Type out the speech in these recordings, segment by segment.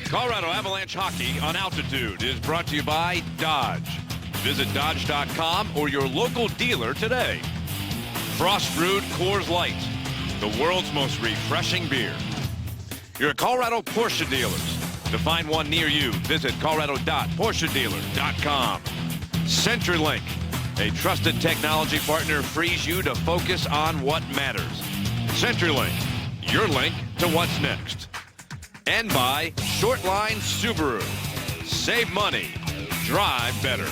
Colorado Avalanche Hockey on Altitude is brought to you by Dodge. Visit Dodge.com or your local dealer today. Frost Brewed Coors Light, the world's most refreshing beer. Your Colorado Porsche dealers. To find one near you, visit colorado.porschedealer.com. CenturyLink, a trusted technology partner, frees you to focus on what matters. CenturyLink, your link to what's next. And by Shortline Subaru. Save money, drive better.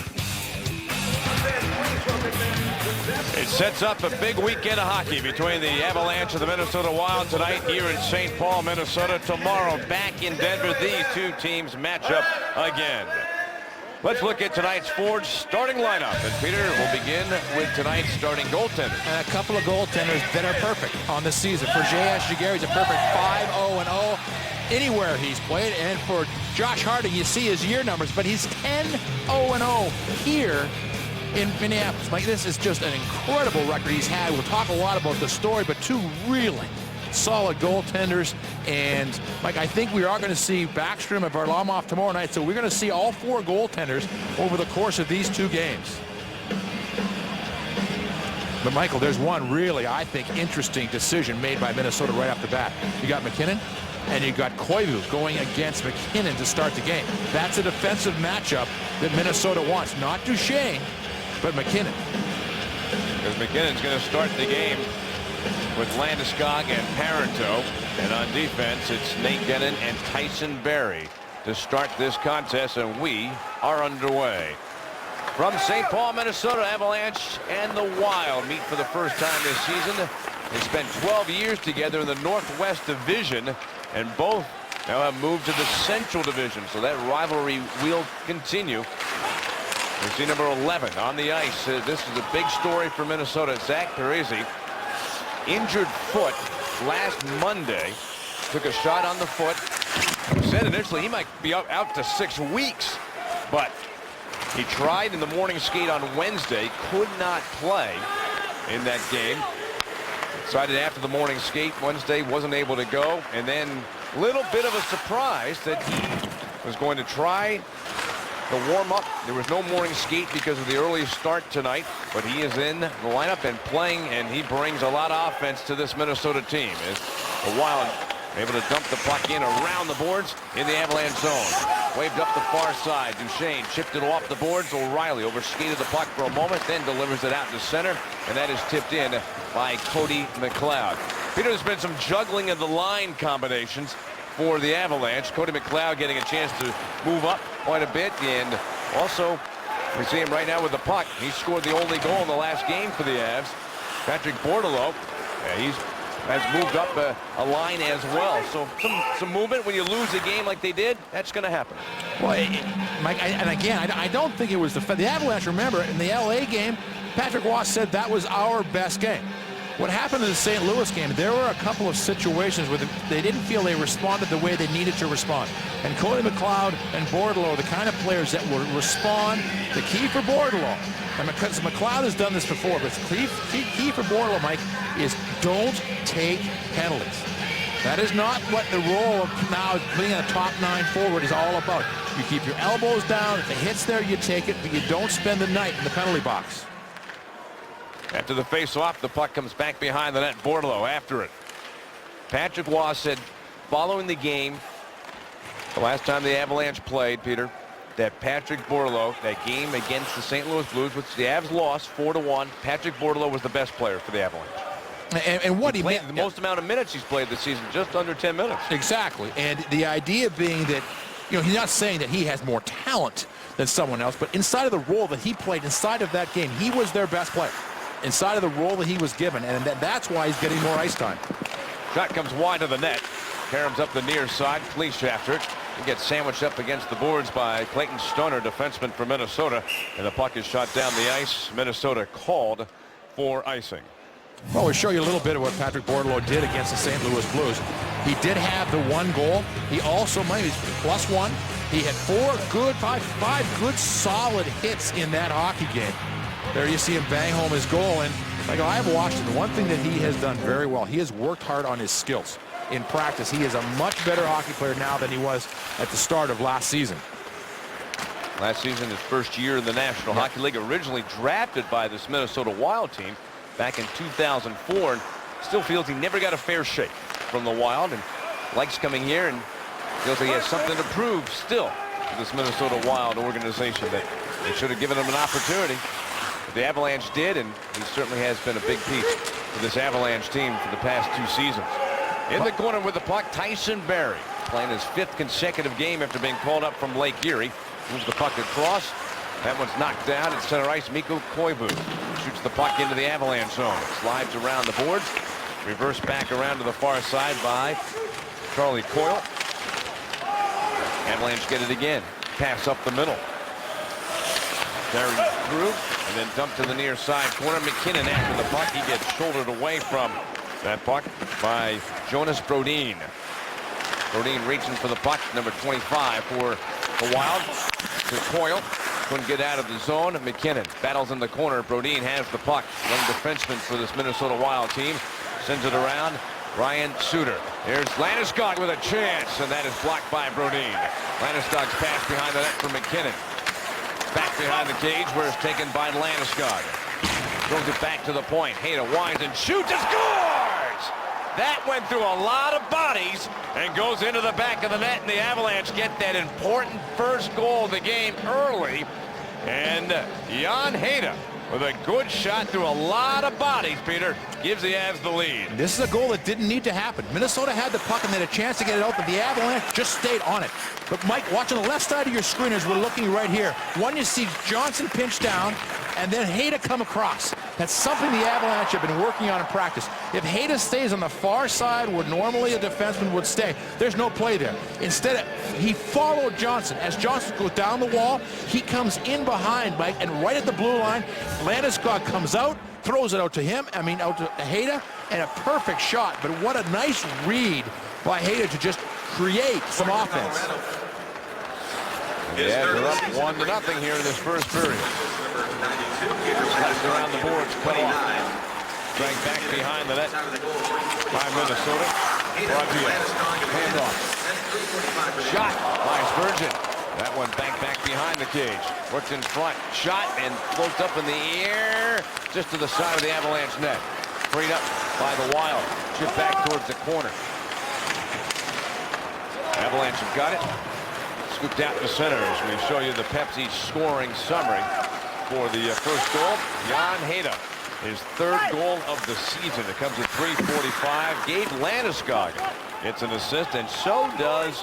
It sets up a big weekend of hockey between the Avalanche and the Minnesota Wild tonight here in St. Paul, Minnesota. Tomorrow back in Denver, these two teams match up again. Let's look at tonight's Ford starting lineup. And Peter, will begin with tonight's starting goaltenders. And a couple of goaltenders that are perfect on this season. For J.S. Giguère, he's a perfect 5-0-0 anywhere he's played. And for Josh Harding, you see his year numbers, but he's 10-0-0 here in Minneapolis. Like, this is just an incredible record he's had. We'll talk a lot about the story, but two really solid goaltenders. And Mike, I think we are going to see Backstrom and Varlamov tomorrow night, so we're going to see all four goaltenders over the course of these two games. But Michael, there's one really, I think, interesting decision made by Minnesota right off the bat. You got McKinnon and you got Koivu going against McKinnon to start the game. That's a defensive matchup that Minnesota wants. Not Duchesne, but McKinnon. Because McKinnon's going to start the game with Landeskog and Parenteau. And on defense, it's Nate Dennen and Tyson Barrie to start this contest, and we are underway. From St. Paul, Minnesota, Avalanche and the Wild meet for the first time this season. They spent 12 years together in the Northwest Division, and both now have moved to the Central Division, so that rivalry will continue. We see number 11 on the ice. This is a big story for Minnesota. Zach Parise, injured foot last Monday, took a shot on the foot. Said initially he might be out to 6 weeks, but he tried in the morning skate on Wednesday, could not play in that game. Decided after the morning skate Wednesday, wasn't able to go, and then a little bit of a surprise that he was going to try to warm up. There was no morning skate because of the early start tonight, but he is in the lineup and playing, and he brings a lot of offense to this Minnesota team. As the Wild able to dump the puck in around the boards in the Avalanche zone. Waved up the far side. Duchesne chipped it off the boards. O'Reilly overskated the puck for a moment, then delivers it out to center, and that is tipped in by Cody McLeod. Peter, there's been some juggling of the line combinations for the Avalanche. Cody McLeod getting a chance to move up quite a bit, and also we see him right now with the puck. He scored the only goal in the last game for the Avs. Patrick Bordeleau, has moved up a line as well. So some movement when you lose a game like they did, that's going to happen. Well, Mike, and again, I don't think it was the Avalanche. Remember, in the LA game, Patrick Roy said that was our best game. What happened in the St. Louis game, there were a couple of situations where they didn't feel they responded the way they needed to respond. And Cody McLeod and Bordeleau are the kind of players that will respond. The key for Bordeleau, and because McLeod has done this before, but the key for Bordeleau, Mike, is don't take penalties. That is not what the role of now being a top 9 forward is all about. You keep your elbows down. If it hits there, you take it, but you don't spend the night in the penalty box. After the face-off, the puck comes back behind the net. Bordeleau after it. Patrick Roy said following the game, the last time the Avalanche played, Peter, that Patrick Bordeleau, that game against the St. Louis Blues, which the Avs lost 4-1, Patrick Bordeleau was the best player for the Avalanche. And what he played the most amount of minutes he's played this season, just under 10 minutes. Exactly. And the idea being that, you know, he's not saying that he has more talent than someone else, but inside of the role that he played, inside of that game, he was their best player. Inside of the role that he was given, and that's why he's getting more ice time. Shot comes wide of the net. Caroms up the near side. Cleach after it. He gets sandwiched up against the boards by Clayton Stoner, defenseman for Minnesota, and the puck is shot down the ice. Minnesota called for icing. Well, we'll show you a little bit of what Patrick Bordeleau did against the St. Louis Blues. He did have the one goal. He also, he's +1. He had five good solid hits in that hockey game. There you see him bang home his goal, and like I've watched it, the one thing that he has done very well, he has worked hard on his skills. in practice. He is a much better hockey player now than he was at the start of last season. Last season, his first year in the National Hockey League, originally drafted by this Minnesota Wild team back in 2004, and still feels he never got a fair shake from the Wild, and likes coming here and feels like he has something to prove still to this Minnesota Wild organization, that they should have given him an opportunity. But the Avalanche did, and he certainly has been a big piece for this Avalanche team for the past 2 seasons. In the corner with the puck, Tyson Barrie, playing his 5th consecutive game after being called up from Lake Erie. Moves the puck across. That one's knocked down at center ice. Mikko Koivu shoots the puck into the Avalanche zone. Slides around the boards. Reverse back around to the far side by Charlie Coyle. Avalanche get it again. Pass up the middle. Carried through and then dumped to the near side corner. McKinnon after the puck. He gets shouldered away from that puck by Jonas Brodin. Brodin reaching for the puck, number 25 for the Wild. To Coyle. Couldn't get out of the zone. McKinnon battles in the corner. Brodin has the puck. Young defenseman for this Minnesota Wild team. Sends it around. Ryan Suter. Here's Landeskog with a chance, and that is blocked by Brodin. Landeskog's pass behind the net for McKinnon. Back behind the cage where it's taken by Landeskog. Throws it back to the point. Hayda winds and shoots and scores! That went through a lot of bodies and goes into the back of the net, and the Avalanche get that important first goal of the game early. And Jan Hayda, with a good shot through a lot of bodies, Peter, gives the Avs the lead. This is a goal that didn't need to happen. Minnesota had the puck and they had a chance to get it out, but the Avalanche just stayed on it. But Mike, watching the left side of your screen as we're looking right here, one, you see Johnson pinch down and then Hayda come across. That's something the Avalanche have been working on in practice. If Hayda stays on the far side where normally a defenseman would stay, there's no play there. Instead, he followed Johnson. As Johnson goes down the wall, he comes in behind Mike, and right at the blue line, Landeskog comes out, throws it out to him, out to Hayda, and a perfect shot. But what a nice read by Hayda to just create some offense. Yeah, they're up 1-0 here in this first period. Slides around the boards, cut off. Dragged back behind the net by Minnesota. Broadview, handoff. Shot by Spurgeon. That one back behind the cage. Worked in front. Shot and floats up in the air just to the side of the Avalanche net. Freed up by the Wild. Chip back towards the corner. Avalanche have got it. Scooped out to center as we show you the Pepsi scoring summary for the first goal. Jan Hayda, his 3rd goal of the season. It comes at 3:45. Gabe Landeskog gets an assist, and so does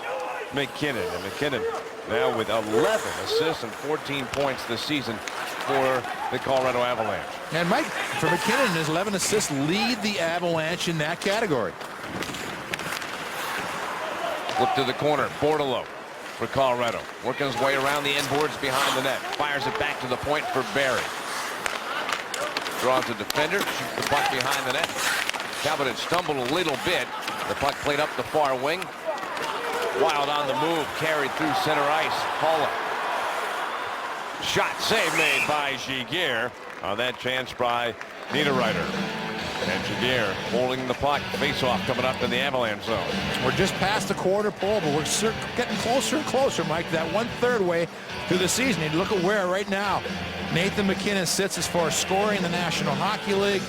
McKinnon. And McKinnon now with 11 assists and 14 points this season for the Colorado Avalanche. And Mike, for McKinnon, his 11 assists lead the Avalanche in that category. Flip to the corner. Bordeleau for Colorado. Working his way around the end boards behind the net. Fires it back to the point for Barrie. Draws the defender. Shoots the puck behind the net. Talbot had stumbled a little bit. The puck played up the far wing. Wild on the move. Carried through center ice. Haula. Shot save made by Giguère on that chance by Niederreiter. And Giguère holding the puck. Face-off coming up in the Avalanche zone. We're just past the quarter pole, but we're getting closer and closer, Mike, that 1/3 way through the season. And look at where right now Nathan McKinnon sits as far as scoring in the National Hockey League.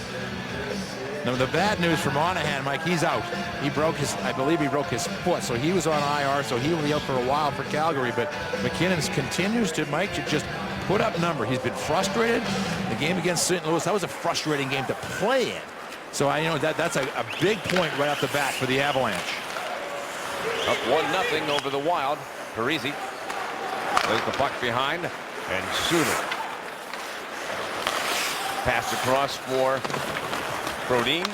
Now, the bad news for Monahan, Mike, he's out. I believe he broke his foot, so he was on IR, so he will be out for a while for Calgary. But McKinnon continues to, Mike, to just put up number. He's been frustrated. The game against St. Louis, that was a frustrating game to play in. So that's a big point right off the bat for the Avalanche. Up 1-0 over the Wild. Parisi lays the puck behind, and Suter. Pass across for Brodin.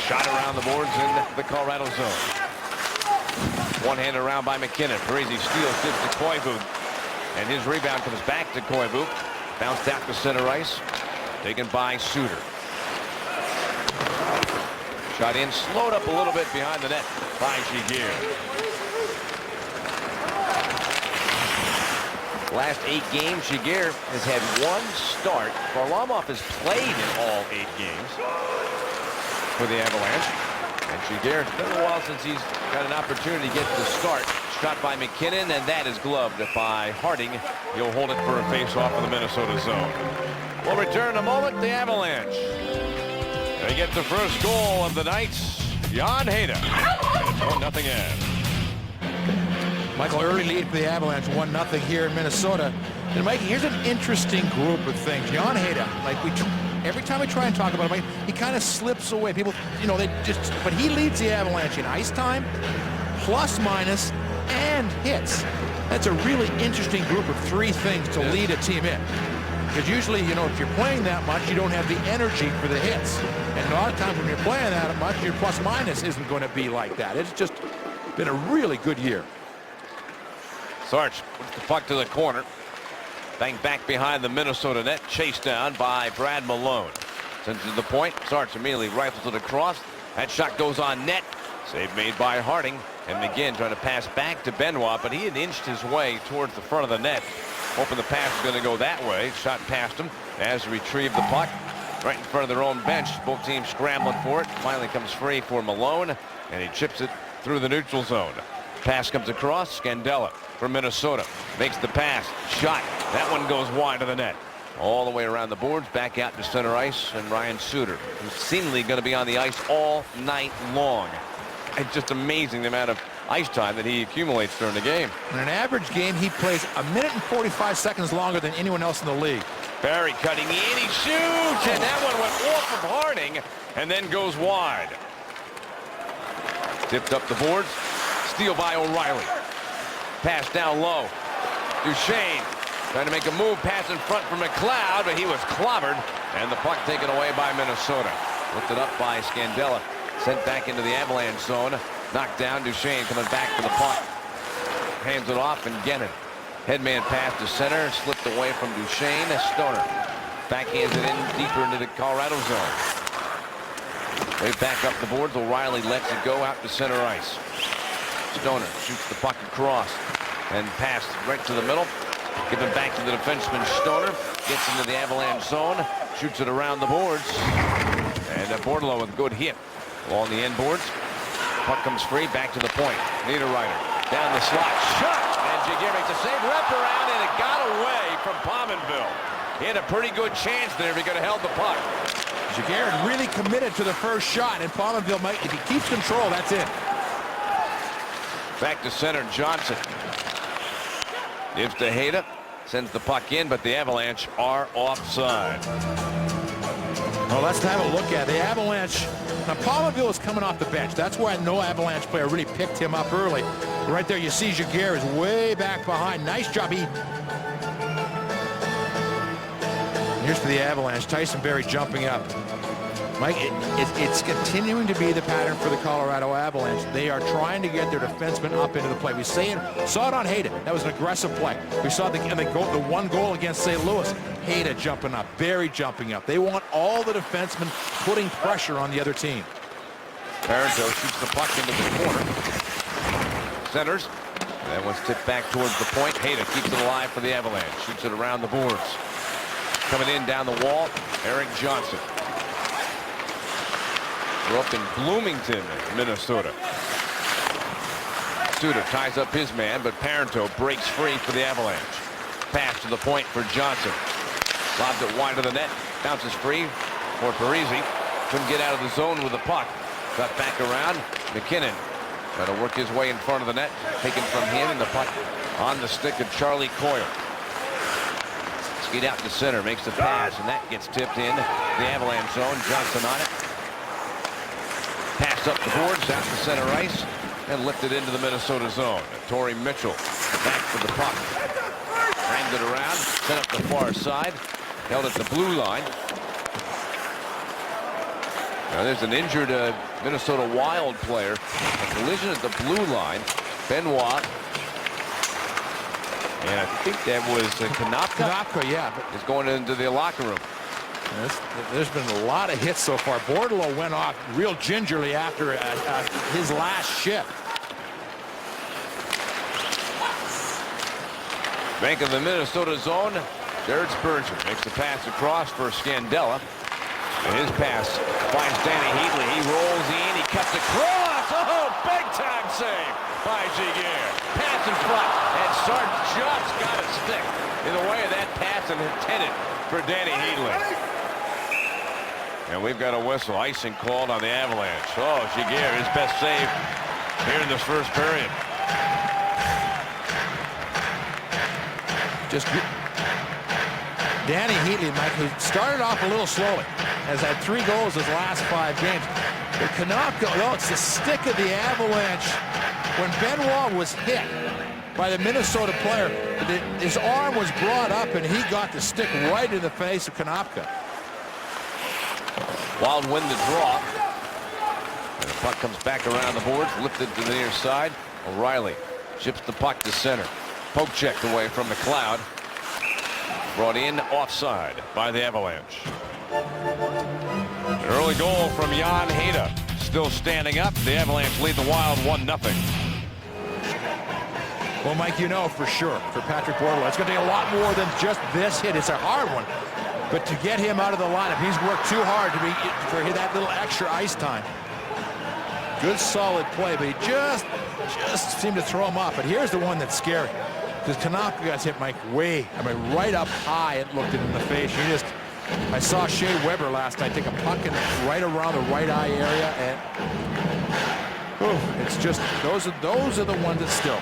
Shot around the boards in the Colorado zone. One-handed around by McKinnon. Parisi steals, gives to Koivu, and his rebound comes back to Koivu. Bounced out to center ice. Taken by Suter. Shot in, slowed up a little bit behind the net by Giguère. Last 8 games, Giguère has had 1 start. Varlamov has played in all 8 games for the Avalanche. And Jaguar, it's been a while since he's got an opportunity to get the start. Shot by McKinnon, and that is gloved by Harding. He'll hold it for a face-off in the Minnesota zone. We'll return in a moment. The Avalanche. They get the first goal of the night. Jan Hejda. 1-0 in. Michael, early lead for the Avalanche, 1-0 here in Minnesota. And Mike, here's an interesting group of things. Jan Hejda, like every time we try and talk about him, he kind of slips away. People, but he leads the Avalanche in ice time, plus minus, and hits. That's a really interesting group of three things to lead a team in. Because usually, if you're playing that much, you don't have the energy for the hits. And a lot of times when you're playing that much, your plus minus isn't going to be like that. It's just been a really good year. Sarch puts the puck to the corner. Bang back behind the Minnesota net. Chased down by Brad Malone. Sends it to the point. Sarch immediately rifles it across. That shot goes on net. Save made by Harding. And McGinn trying to pass back to Benoit, but he had inched his way towards the front of the net, hoping the pass was going to go that way. Shot past him as he retrieved the puck right in front of their own bench. Both teams scrambling for it. Finally comes free for Malone, and he chips it through the neutral zone. Pass comes across. Scandella from Minnesota makes the pass. Shot. That one goes wide of the net. All the way around the boards, back out to center ice, and Ryan Suter, who's seemingly going to be on the ice all night long. It's just amazing the amount of ice time that he accumulates during the game. In an average game, he plays 1 minute and 45 seconds longer than anyone else in the league. Barry cutting in, he shoots, and that one went off of Harding and then goes wide. Tipped up the boards. Steal by O'Reilly. Pass down low. Duchesne trying to make a move, pass in front for McLeod, but he was clobbered, and the puck taken away by Minnesota. Lifted up by Scandella. Sent back into the Avalanche zone. Knocked down. Duchesne coming back for the puck. Hands it off, and Gennon. Headman pass to center. Slipped away from Duchesne. Stoner backhands it in deeper into the Colorado zone. Way back up the boards. O'Reilly lets it go out to center ice. Stoner shoots the puck across and pass right to the middle. Given back to the defenseman Stoner. Gets into the Avalanche zone. Shoots it around the boards. And Bordelot with a good hit along the end boards. Puck comes free, back to the point. Niederreiter down the slot. Shot! And Jaguar makes a save. Wraparound, and it got away from Pominville. He had a pretty good chance there if he could have held the puck. Jaguar really committed to the first shot, and Pominville might, if he keeps control, that's it. Back to center, Johnson. Gives to Hejda. Sends the puck in, but the Avalanche are offside. Well, let's have a look at the Avalanche. Now, Pominville is coming off the bench. That's why no Avalanche player really picked him up early. Right there, you see Jaguar is way back behind. Nice job. Here's for the Avalanche. Tyson Barrie jumping up. Mike, it's continuing to be the pattern for the Colorado Avalanche. They are trying to get their defensemen up into the play. We saw it on Hejda. That was an aggressive play. We saw the one goal against St. Louis. Hejda jumping up, Barrie jumping up. They want all the defensemen putting pressure on the other team. Parenteau shoots the puck into the corner. Centers. That one's tipped back towards the point. Hejda keeps it alive for the Avalanche. Shoots it around the boards. Coming in down the wall, Erik Johnson. Grew up in Bloomington, Minnesota. Suter ties up his man, but Parenteau breaks free for the Avalanche. Pass to the point for Johnson. Lobs it wide of the net. Bounces free for Parise. Couldn't get out of the zone with the puck. Got back around. McKinnon trying to work his way in front of the net. Taken from him, and the puck on the stick of Charlie Coyle. Skate out to center. Makes the pass, and that gets tipped in. The Avalanche zone. Johnson on it. Pass up the boards, out to center ice, and lifted into the Minnesota zone. Torrey Mitchell back for the puck. Banged it around, sent up the far side, held at the blue line. Now there's an injured Minnesota Wild player. A collision at the blue line. Benoit. And I think that was Konopka. Konopka, yeah. Is going into the locker room. There's been a lot of hits so far. Bordelot went off real gingerly after his last shift. Bank of the Minnesota zone. Jared Spurgeon makes the pass across for Scandella. And his pass finds Danny Heatley. He rolls in. He cuts across. Oh, big-time save by Giguere. Pass in front. And Sark just got a stick in the way of that pass and intended for Danny Heatley. And we've got a whistle. Icing called on the Avalanche. Oh, Giguere, his best save here in this first period. Just Danny Heatley, Mike, who started off a little slowly, has had 3 goals his last 5 games. But Konopka, it's the stick of the Avalanche. When Benoit was hit by the Minnesota player, his arm was brought up and he got the stick right in the face of Konopka. Wild win the draw. And the puck comes back around the boards, lifted to the near side. O'Reilly ships the puck to center. Poke checked away from McLeod. Brought in offside by the Avalanche. An early goal from Jan Hejda. Still standing up. The Avalanche lead the Wild 1-0. Well, Mike, you know for sure, for Patrick Bordeleau, it's going to take a lot more than just this hit. It's a hard one. But to get him out of the lineup, he's worked too hard for that little extra ice time. Good solid play, but he just seemed to throw him off. But here's the one that's scary. Because Konopka got hit, Mike, right up high. It looked in the face. I saw Shea Weber last night take a puck and right around the right eye area, and it's just those are the ones that still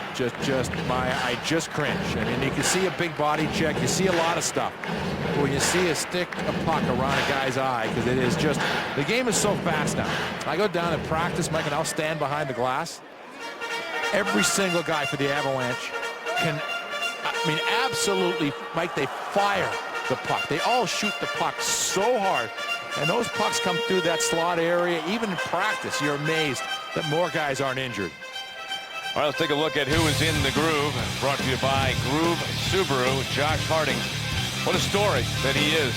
I just cringe. I mean, you can see a big body check, you see a lot of stuff. When you see a puck around a guy's eye, because it is just, the game is so fast now. I go down and practice, Mike, and I'll stand behind the glass. Every single guy for the Avalanche can, absolutely, Mike, they fire the puck. They all shoot the puck so hard, and those pucks come through that slot area. Even in practice, you're amazed that more guys aren't injured. All right, let's take a look at who is in the groove. Brought to you by Groove Subaru. Josh Harding. What a story that he is.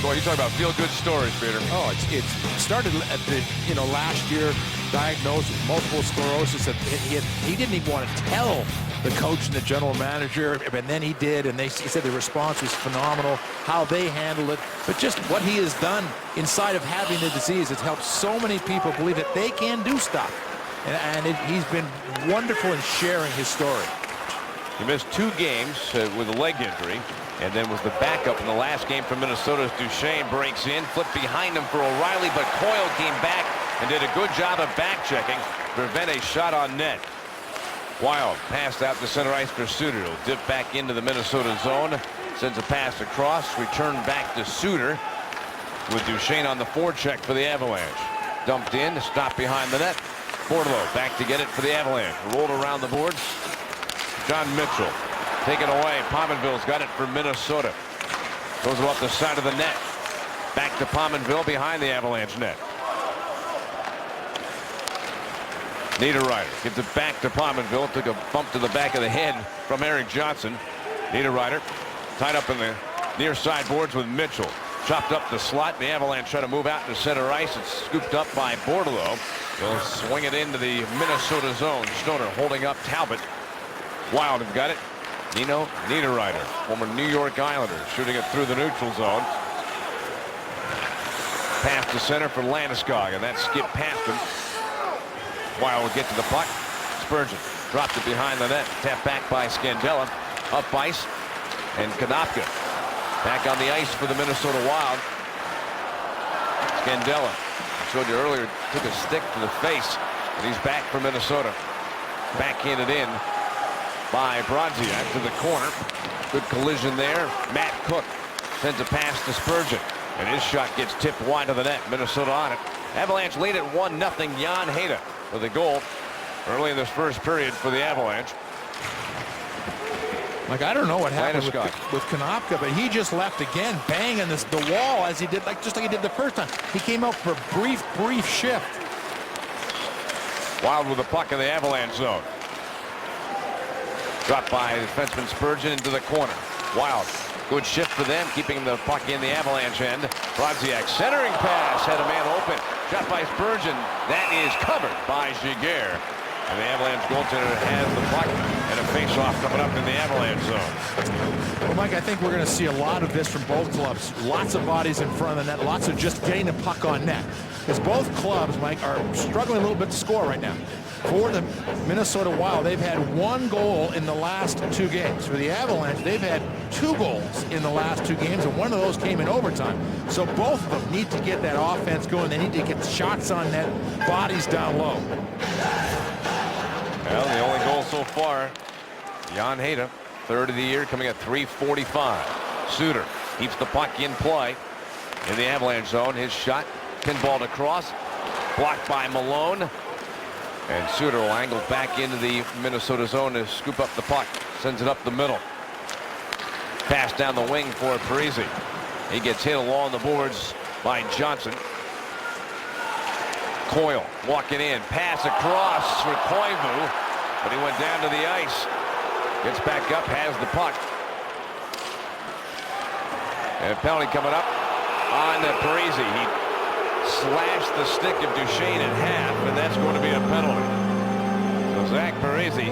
Boy, you talk about feel-good stories, Peter. Oh, it started at the last year, diagnosed with multiple sclerosis. He didn't even want to tell the coach and the general manager, and then he did, and he said the response was phenomenal, how they handled it, but just what he has done inside of having the disease has helped so many people believe that they can do stuff, and he's been wonderful in sharing his story. He missed 2 games with a leg injury, and then was the backup in the last game for Minnesota. Duchesne breaks in, flipped behind him for O'Reilly, but Coyle came back and did a good job of back-checking, prevent a shot on net. Wild passed out to center ice for Suter. He'll dip back into the Minnesota zone. Sends a pass across. Returned back to Suter with Duchesne on the forecheck for the Avalanche. Dumped in. Stopped behind the net. Bordeleau back to get it for the Avalanche. Rolled around the boards. John Mitchell taken away. Pominville's got it for Minnesota. Goes off the side of the net. Back to Pominville behind the Avalanche net. Niederreiter gives it back to Pominville. Took a bump to the back of the head from Eric Johnson. Niederreiter tied up in the near side boards with Mitchell. Chopped up the slot. The Avalanche try to move out to center ice. It's scooped up by Bordeleau. He'll swing it into the Minnesota zone. Stoner holding up Talbot. Wild have got it. Nino Niederreiter, former New York Islander, shooting it through the neutral zone. Pass to center for Landeskog, and that skipped past him. Wild will get to the puck. Spurgeon dropped it behind the net. Tapped back by Scandella. Up ice. And Konopka back on the ice for the Minnesota Wild. Scandella, I showed you earlier, took a stick to the face. And he's back for Minnesota. Backhanded in by Brodziak to the corner. Good collision there. Matt Cook sends a pass to Spurgeon. And his shot gets tipped wide of the net. Minnesota on it. Avalanche lead at 1-0. Jan Hejda with a goal early in this first period for the Avalanche. Like, I don't know what happened with Konopka, but he just left again, banging the wall as he did, just like he did the first time. He came out for a brief shift. Wild with the puck in the Avalanche zone. Dropped by defenseman Spurgeon into the corner. Wild. Good shift for them, keeping the puck in the Avalanche end. Brodziak centering pass, had a man open. Shot by Spurgeon. That is covered by Giguere. And the Avalanche goaltender has the puck and a face Face-off coming up in the Avalanche zone. Well, Mike, I think we're going to see a lot of this from both clubs. Lots of bodies in front of the net, lots of just getting the puck on net. Because both clubs, Mike, are struggling a little bit to score right now. For the Minnesota Wild, they've had 1 goal in the last 2 games. For the Avalanche, they've had 2 goals in the last 2 games, and one of those came in overtime. So both of them need to get that offense going. They need to get shots on net, bodies down low. Well, the only goal so far, Jan Hejda, 3rd of the year, coming at .345. Suter keeps the puck in play in the Avalanche zone. His shot pinballed across, blocked by Malone. And Suter will angle back into the Minnesota zone to scoop up the puck. Sends it up the middle. Pass down the wing for Parise. He gets hit along the boards by Johnson. Coyle walking in. Pass across for Koivu. But he went down to the ice. Gets back up, has the puck. And a penalty coming up on Parise. He slashed the stick of Duchesne in half, and that's going to be a penalty. So Zach Parise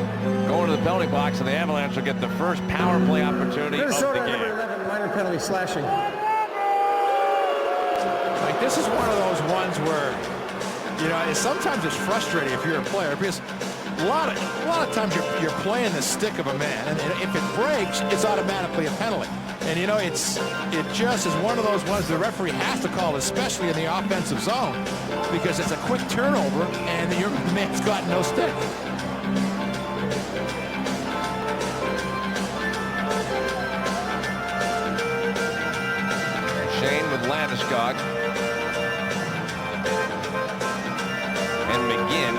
going to the penalty box, and the Avalanche will get the first power play opportunity of the game. Number 11, minor penalty, slashing. Like, this is one of those ones where, you know, sometimes it's frustrating if you're a player, because a lot of times you're playing the stick of a man, and if it breaks, it's automatically a penalty. And you know, it just is one of those ones the referee has to call, especially in the offensive zone, because it's a quick turnover and your man's got no stick. Shane with Landeskog. And McGinn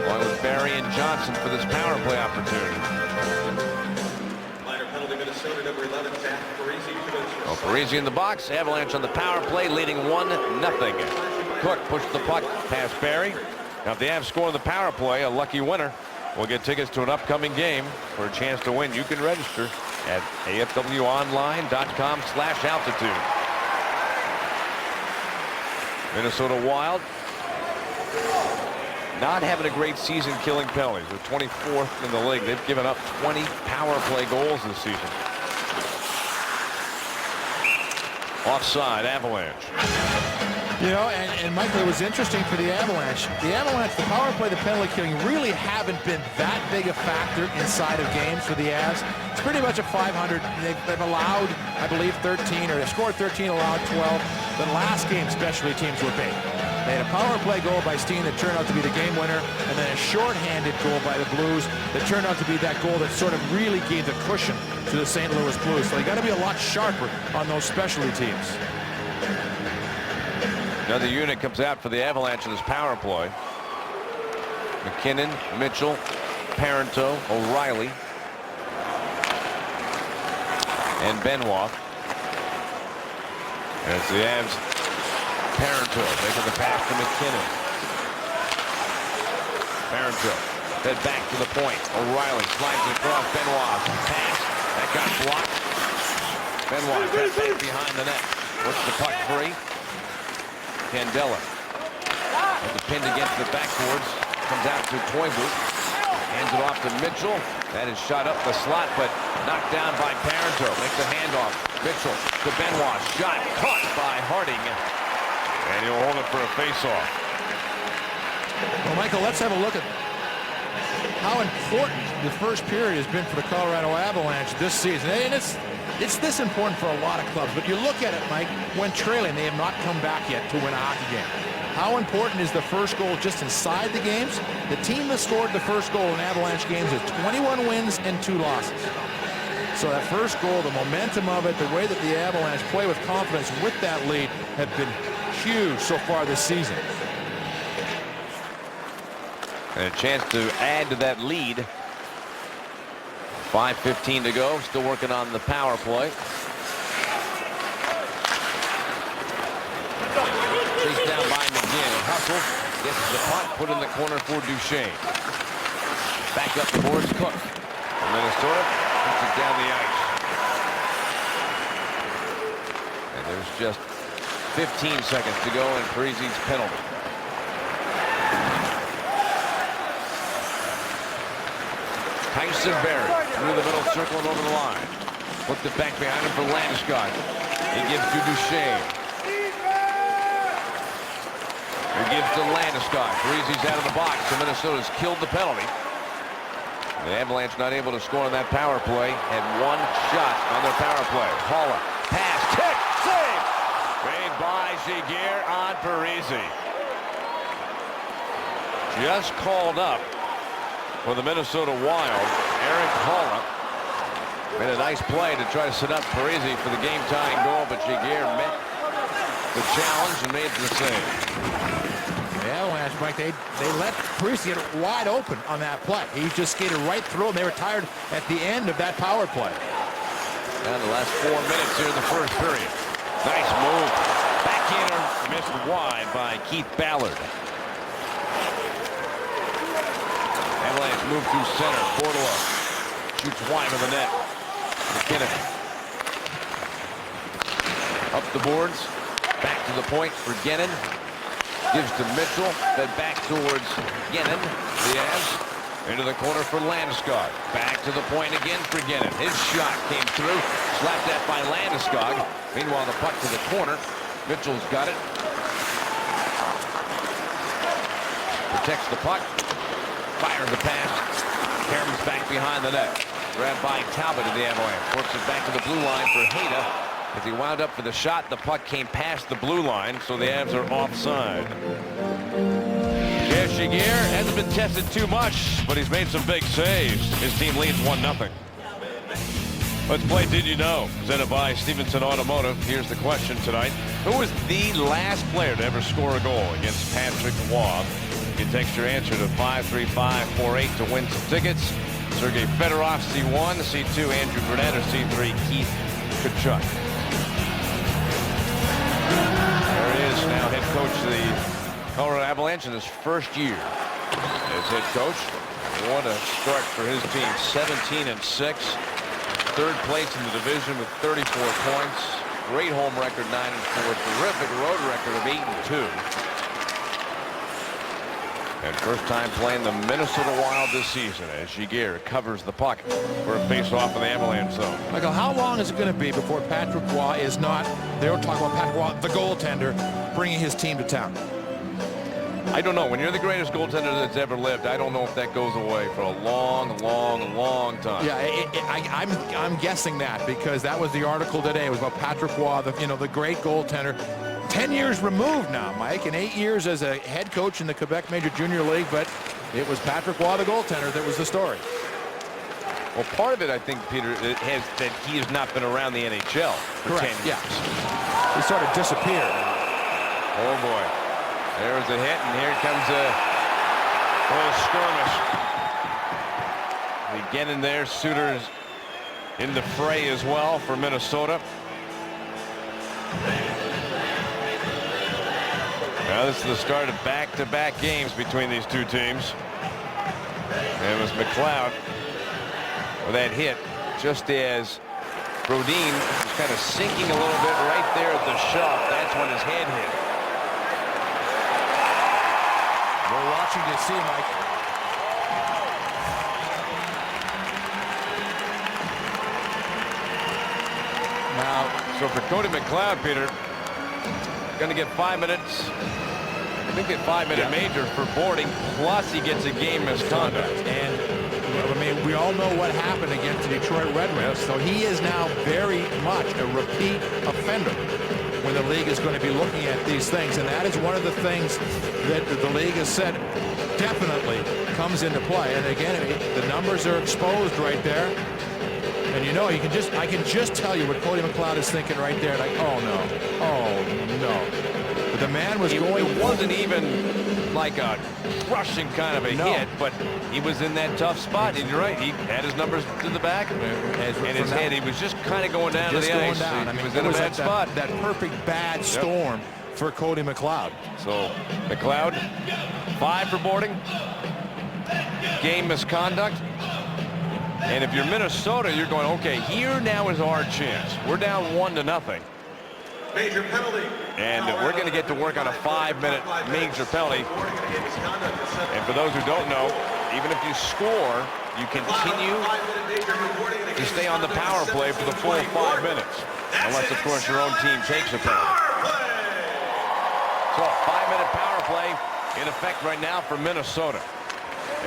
along with Barry and Johnson for this power play opportunity. Minor penalty, Minnesota, number 11, Zach Parise. Well, Parise in the box. Avalanche on the power play, leading 1-0. Cook pushed the puck past Barry. Now, if the Avs score on the power play, a lucky winner will get tickets to an upcoming game. For a chance to win, you can register at afwonline.com/altitude. Minnesota Wild not having a great season killing penalties. They're 24th in the league. They've given up 20 power play goals this season. Offside, Avalanche. You know, and Michael, it was interesting for the Avalanche. The power play, the penalty killing really haven't been that big a factor inside of games for the Avs. It's pretty much a 500. They've allowed, I believe, 13, or they scored 13, allowed 12. The last game, specialty teams were big. They had a power play goal by Steen that turned out to be the game winner, and then a shorthanded goal by the Blues that turned out to be that goal that sort of really gave the cushion to the St. Louis Blues. So you got to be a lot sharper on those specialty teams. Another unit comes out for the Avalanche in this power play. McKinnon, Mitchell, Parento, O'Reilly, and Benoit. And it's the Avs. Parento making the pass to McKinnon. Parento head back to the point. O'Reilly slides it across. Benoit pass that got blocked. Benoit cut back behind the net. Works the puck free. Candela with the pin against the backboards. Comes out to Koivu. Hands it off to Mitchell. That is shot up the slot, but knocked down by Parento. Makes a handoff. Mitchell to Benoit. Shot caught by Harding. And he'll hold it for a face-off. Well, Michael, let's have a look at how important the first period has been for the Colorado Avalanche this season. And it's this important for a lot of clubs. But you look at it, Mike, when trailing, they have not come back yet to win a hockey game. How important is the first goal just inside the games? The team that scored the first goal in Avalanche games has 21 wins and 2 losses. So that first goal, the momentum of it, the way that the Avalanche play with confidence with that lead have been huge so far this season. And a chance to add to that lead. 5:15 to go. Still working on the power play. Chased down by McGinn. Hustle. Gets the punt. Put in the corner for Duchesne. Back up the boards. Cook. And Minnesota puts it down the ice. And there's just 15 seconds to go in Parise's penalty. Tyson Berry through the middle circle and over the line. Flipped it back behind him for Landeskog. He gives to Duchesne. He gives to Landeskog. Parise's out of the box, so Minnesota's killed the penalty. The Avalanche not able to score on that power play. Had one shot on their power play. Haula, pass, kick, save! Made by Giguère on Parise. Just called up for the Minnesota Wild. Erik Haula made a nice play to try to set up Parise for the game-tying goal, but Giguère met the challenge and made the save. The Avalanche, Mike, they let Parise get wide open on that play. He just skated right through, and they were tired at the end of that power play. Down the last 4 minutes here in the first period. Nice move. Backhander missed wide by Keith Ballard. Avalanche move through center. Bordelot shoots wide of the net. McKinnon up the boards. Back to the point for Gennon. Gives to Mitchell, then back towards Gennon. Diaz into the corner for Landeskog. Back to the point again for Gennon. His shot came through, slapped that by Landeskog. Meanwhile, the puck to the corner. Mitchell's got it. Protects the puck. Fires the pass. Caroms back behind the net. Grabbed by Talbot of the Avalanche. Works it back to the blue line for Hayda. As he wound up for the shot, the puck came past the blue line, so the Avs are offside. Giguère hasn't been tested too much, but he's made some big saves. His team leads 1-0. Let's play Did You Know? Presented by Stevenson Automotive. Here's the question tonight. Who was the last player to ever score a goal against Patrick Roy? You can text your answer to 53548 to win some tickets. Sergei Fedorov, C1, C2, Andrew Burnett, or C3, Keith Tkachuk. There he is, now head coach of the Colorado Avalanche in his first year as head coach. What a start for his team, 17-6. Third place in the division with 34 points. Great home record, 9-4. Terrific road record of 8-2. And first time playing the Minnesota Wild this season as Giguère covers the puck for a face-off in the Avalanche zone. Michael, how long is it going to be before Patrick Roy is not, they were talking about Patrick Roy, the goaltender, bringing his team to town? I don't know. When you're the greatest goaltender that's ever lived, I don't know if that goes away for a long, long, long time. Yeah, I'm guessing that because that was the article today. It was about Patrick Roy, the great goaltender. 10 years removed now, Mike, and 8 years as a head coach in the Quebec Major Junior League, but it was Patrick Roy, the goaltender, that was the story. Well, part of it, I think, Peter, has that he has not been around the NHL for Correct. 10 years. Yeah. He sort of disappeared. Oh, boy. There's a hit, and here comes a little skirmish. They get in there. Suter's in the fray as well for Minnesota. Now this is the start of back-to-back games between these two teams. And it was McLeod with that hit just as Brodin was kind of sinking a little bit right there at the shelf. That's when his head hit. We're watching to see, Mike. Now, so for Cody McLeod, Peter, going to get 5 minutes. I think a 5-minute major for boarding, plus he gets a game misconduct. And I mean, we all know what happened against the Detroit Red Wings, so he is now very much a repeat offender when the league is going to be looking at these things, and that is one of the things that the league has said definitely comes into play. And again, the numbers are exposed right there, and I can just tell you what Cody McLeod is thinking right there, like, oh no. But the man was going. It wasn't even like a crushing kind of a hit, but he was in that tough spot. And you're right, he had his numbers to the back of him. And his head, he was just kind of going down to the ice. Down. He was in a bad spot. That perfect bad storm for Cody McLeod. So McLeod, 5 for boarding, game misconduct. And if you're Minnesota, you're going, okay, here now is our chance. We're down 1-0. Major penalty. And we're going to get to work on a 5-minute major penalty. And for those who don't know, even if you score you continue to stay on the power play for the full 5 minutes. Unless, of course, your own team takes a penalty. So, 5-minute power play in effect right now for Minnesota.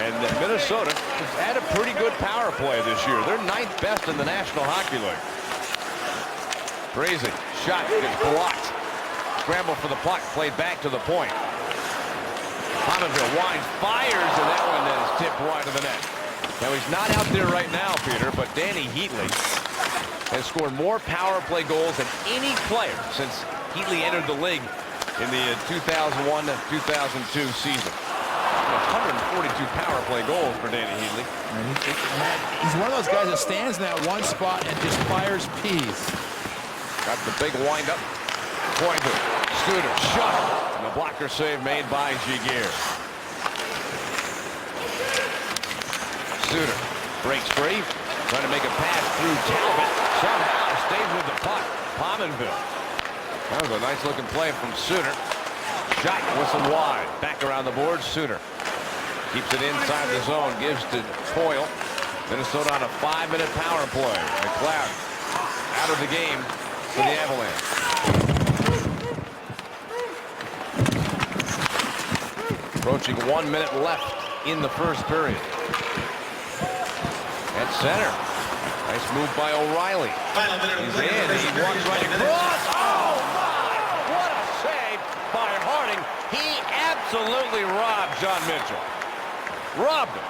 And Minnesota has had a pretty good power play this year. They're 9th best in the National Hockey League. Crazy. Shot gets blocked. Scramble for the puck. Played back to the point. Pominville winds, fires, and that one is tipped wide of the net. Now, he's not out there right now, Peter, but Danny Heatley has scored more power play goals than any player since Heatley entered the league in the 2001-2002 season. 142 power play goals for Danny Heatley. He's one of those guys that stands in that one spot and just fires peas. Got the big windup. Pointer, Studer, shot. And the blocker save made by Giguère. Studer breaks free. Trying to make a pass through Talbot. Somehow stays with the puck. Pominville. That was a nice looking play from Suter. Shot whistled wide. Back around the board. Suter keeps it inside the zone. Gives to Coyle. Minnesota on a 5-minute power play. McLeod out of the game for the Avalanche. Approaching 1 minute left in the first period. At center. Nice move by O'Reilly. He's in. He walks right across. Oh, my! What a save by Harding. He absolutely robbed John Mitchell. Robbed him.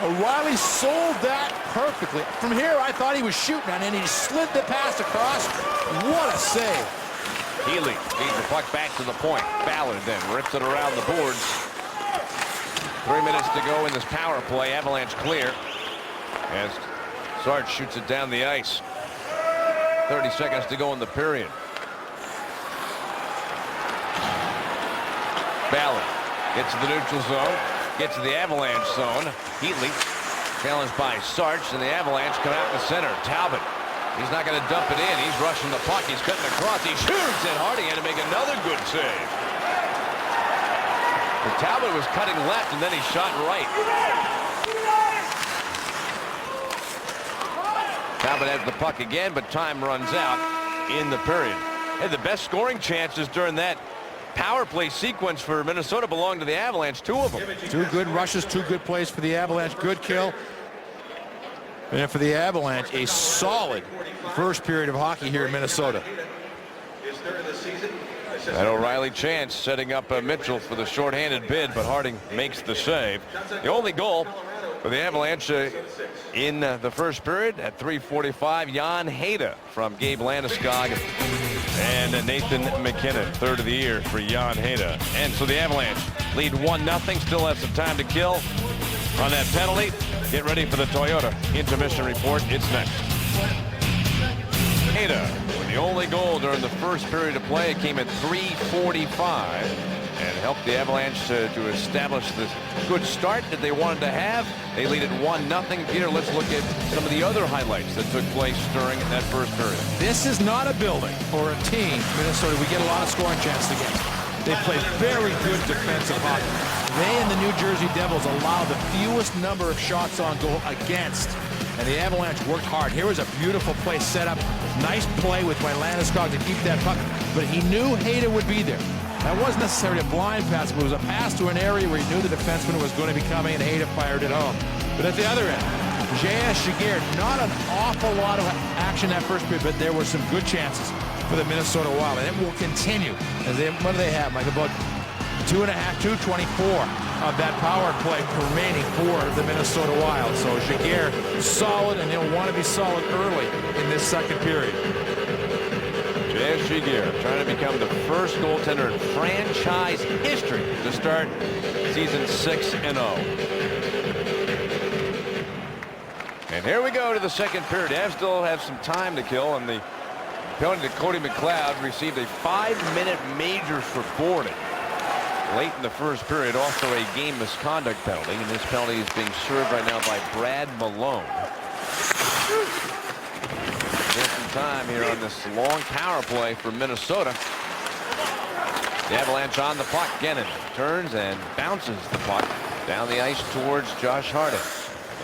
O'Reilly sold that perfectly. From here, I thought he was shooting on it, and he slid the pass across. What a save. Healy feeds the puck back to the point. Ballard then rips it around the boards. 3 minutes to go in this power play. Avalanche clear as Sarge shoots it down the ice. 30 seconds to go in the period. Ballard gets to the neutral zone, gets to the Avalanche zone. Heatley challenged by Sarge, and the Avalanche come out in the center. Talbot, he's not going to dump it in. He's rushing the puck. He's cutting across. He shoots, and Harding had to make another good save. But Talbot was cutting left, and then he shot right. Talbot has the puck again, but time runs out in the period. Had the best scoring chances during that power play sequence for Minnesota belonged to the Avalanche, 2 of them. 2 good rushes, 2 good plays for the Avalanche. Good kill. And for the Avalanche, a solid first period of hockey here in Minnesota. That O'Reilly chance setting up Mitchell for the shorthanded bid, but Harding makes the save. The only goal for the Avalanche in the first period at 3:45, Jan Hejda from Gabe Landeskog and Nathan MacKinnon, 3rd of the year for Jan Hejda. And so the Avalanche lead 1-0, still have some time to kill on that penalty. Get ready for the Toyota intermission report. It's next. Hejda with the only goal during the first period of play. It came at 3:45 and helped the Avalanche to establish this good start that they wanted to have. They lead at 1-0. Peter, let's look at some of the other highlights that took place during that first period. This is not a building or a team, Minnesota, we get a lot of scoring chances against. They play very good defensive hockey. They and the New Jersey Devils allow the fewest number of shots on goal against. And the Avalanche worked hard. Here was a beautiful play set up. Nice play with Landeskog to keep that puck. But he knew Hejda would be there. That wasn't necessarily a blind pass, but it was a pass to an area where he knew the defenseman was going to be coming, and Hejda fired it home. But at the other end, J.S. Giguère, not an awful lot of action that first period, but there were some good chances for the Minnesota Wild, and it will continue. As they, what do they have, Mike? About 2.24 of that power play remaining for the Minnesota Wild. So Giguère solid, and he'll want to be solid early in this second period. J.S. Giguère trying to become the first goaltender in franchise history to start season 6-0. And here we go to the second period. Avs still have some time to kill, and the penalty to Cody McLeod received a 5-minute major for boarding late in the first period. Also a game misconduct penalty, and this penalty is being served right now by Brad Malone. There's some time here on this long power play for Minnesota. The Avalanche on the puck. Gennon turns and bounces the puck down the ice towards Josh Harding.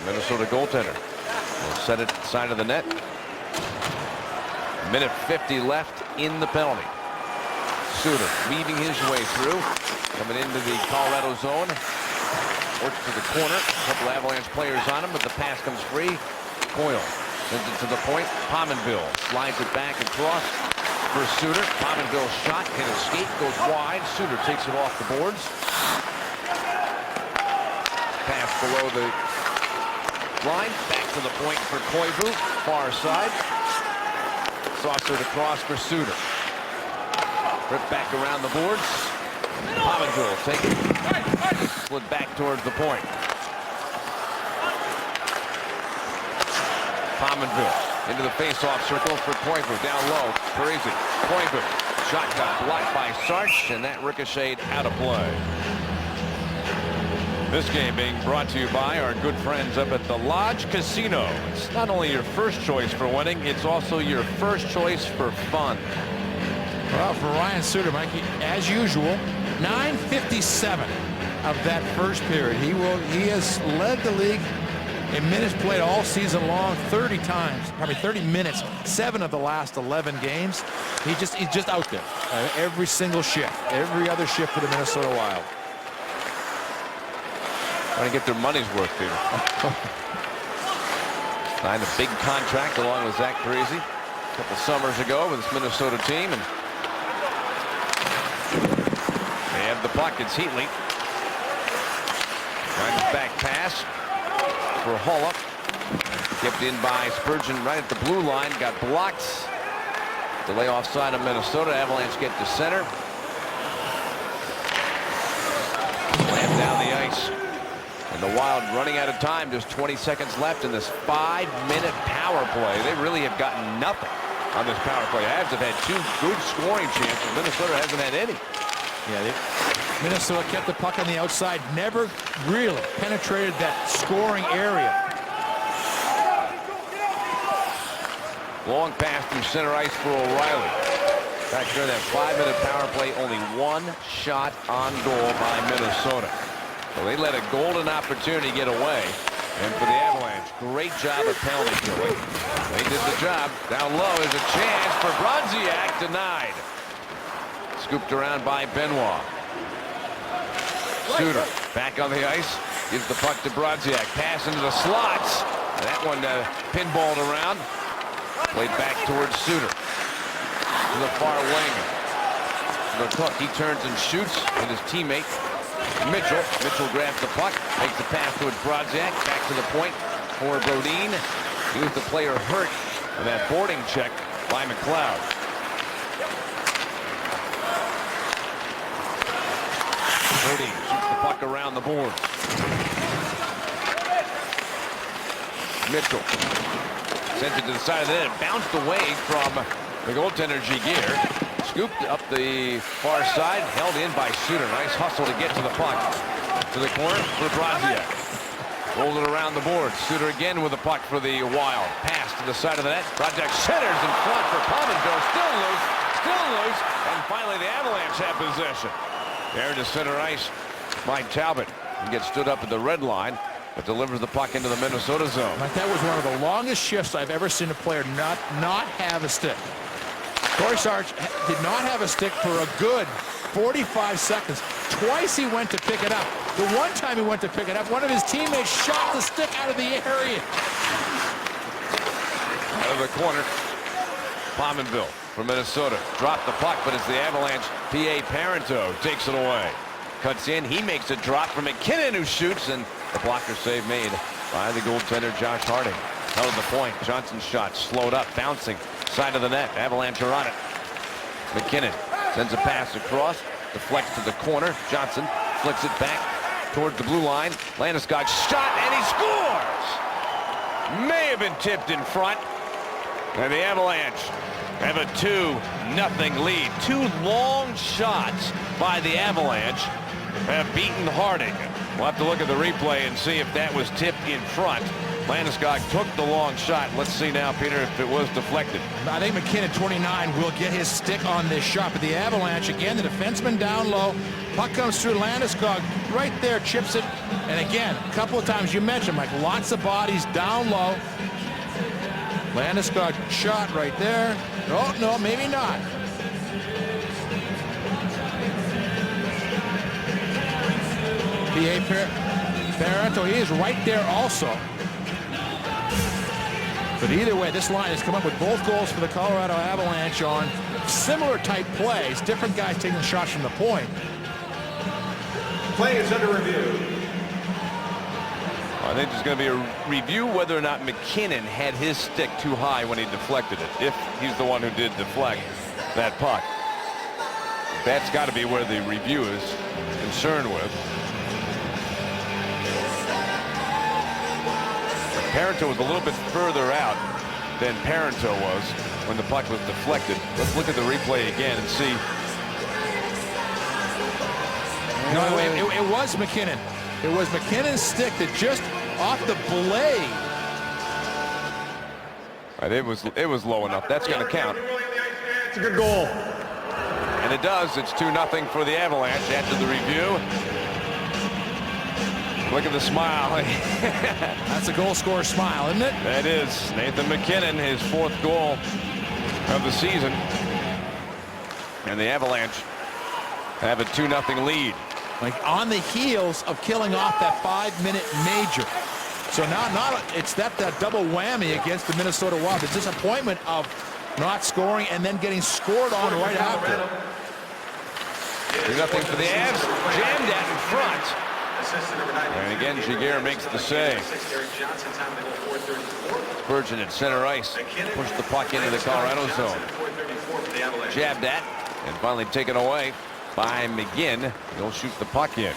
Minnesota goaltender will set it side of the net. Minute 50 left in the penalty. Suter weaving his way through, coming into the Colorado zone. Works to the corner. A couple Avalanche players on him, but the pass comes free. Coyle sends it to the point. Pominville slides it back across for Suter. Pominville shot, can escape, goes wide. Suter takes it off the boards. Pass below the line. Back to the point for Koivu. Far side. Saucered across for Suter. Ripped back around the boards. Pominville take it. Slid back towards the point. Pominville into the face-off circle for Koivu. Down low. Parise. Koivu. Shot got blocked by Sarch, and that ricocheted out of play. This game being brought to you by our good friends up at the Lodge Casino. It's not only your first choice for winning, it's also your first choice for fun. Well, for Ryan Suter, Mikey, as usual, 9:57 of that first period. He has led the league in minutes played all season long, 30 times, probably 30 minutes, 7 of the last 11 games. He's just out there every single shift, every other shift for the Minnesota Wild. Trying to get their money's worth, Peter. Signed a big contract along with Zach Parise a couple summers ago with this Minnesota team, and they have the puck. It's Heatley. Right back pass for Hulla. Kept in by Spurgeon right at the blue line. Got blocked. Delay offside of Minnesota. Avalanche get to center. Slammed down the ice. And the Wild running out of time. Just 20 seconds left in this 5-minute power play. They really have gotten nothing on this power play. Avs have had 2 good scoring chances. Minnesota hasn't had any. Yeah, Minnesota kept the puck on the outside, never really penetrated that scoring area. Long pass through center ice for O'Reilly. Back during that 5-minute power play, only 1 shot on goal by Minnesota. So they let a golden opportunity get away. And for the Avalanche, great job of penalty killing. They did the job. Down low is a chance for Bronziak, denied. Scooped around by Benoit. Suter back on the ice. Gives the puck to Bronziak. Pass into the slots. That one pinballed around. Played back towards Suter. To the far wing. The Cook, he turns and shoots with his teammate Mitchell. Mitchell grabs the puck. Makes the pass towards Bronziak. Back to the point for Brodin. He was the player hurt in that boarding check by McLeod. Brodin shoots the puck around the boards. Mitchell sends it to the side of the net. It bounced away from the goaltender Giguère. Scooped up the far side. Held in by Suter. Nice hustle to get to the puck. To the corner for Bronziak. Rolled it around the board. Suter again with the puck for the Wild. Pass to the side of the net. Bronziak centers in front for Pominville. Still loose. Still loose. And finally the Avalanche have possession. There to center ice. Mike Talbot. He gets stood up at the red line, but delivers the puck into the Minnesota zone. Like, that was one of the longest shifts I've ever seen a player not have a stick. Corey Sarch did not have a stick for a good 45 seconds. Twice he went to pick it up. The one time he went to pick it up, one of his teammates shot the stick out of the area. Out of the corner, Pominville from Minnesota. Dropped the puck, but it's the Avalanche. P.A. Parento takes it away. Cuts in. He makes a drop from McKinnon, who shoots, and the blocker save made by the goaltender Josh Harding. Held the point. Johnson's shot slowed up, bouncing side of the net. Avalanche are on it. McKinnon sends a pass across, deflects to the corner. Johnson flicks it back towards the blue line. Landeskog shot, and he scores! May have been tipped in front. And the Avalanche have a 2-0 lead. 2 long shots by the Avalanche have beaten Harding. We'll have to look at the replay and see if that was tipped in front. Landeskog took the long shot. Let's see now, Peter, if it was deflected. I think McKinnon, 29, will get his stick on this shot. But the Avalanche, again, the defenseman down low. Puck comes through Landeskog. right there, chips it. And again, a couple of times you mentioned, Mike, lots of bodies down low. Landeskog shot right there. Oh, no, maybe not. P.A. Parenteau, he is right there also. But either way, this line has come up with both goals for the Colorado Avalanche on similar type plays. Different guys taking shots from the point. Play is under review. I think there's going to be a review whether or not MacKinnon had his stick too high when he deflected it, if he's the one who did deflect that puck. That's got to be where the review is concerned with. Parenteau was a little bit further out than Parenteau was when the puck was deflected. Let's look at the replay again and see. No, it was MacKinnon. It was MacKinnon's stick that just off the blade. It was low enough. That's going to count. It's a good goal. And it does. It's 2-0 for the Avalanche after the review. Look at the smile. That's a goal scorer smile, isn't it? That is Nathan MacKinnon, his 4th goal of the season. And the Avalanche have a 2-0 lead. Like on the heels of killing off that 5-minute major. So now it's that double whammy against the Minnesota Wild. The disappointment of not scoring and then getting scored on right after. 2-0 for the Avs. Jammed that in front. And again, Giguère makes the save. Spurgeon at center ice. Push the puck into the Colorado zone. Jabbed at and finally taken away by McGinn. He'll shoot the puck in.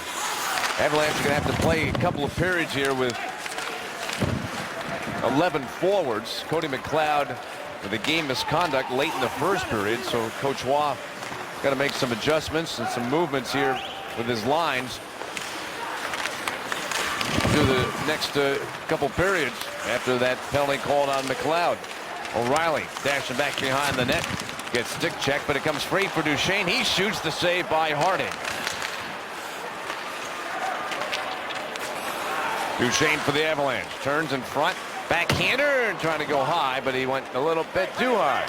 Avalanche are going to have to play a couple of periods here with 11 forwards. Cody McLeod with a game misconduct late in the first period, so Coach Waugh got to make some adjustments and some movements here with his lines through the next couple periods after that penalty called on McLeod. O'Reilly dashing back behind the net. Gets stick check, but it comes free for Duchesne. He shoots the save by Harding. Duchesne for the Avalanche. Turns in front. Backhander and trying to go high, but he went a little bit too high.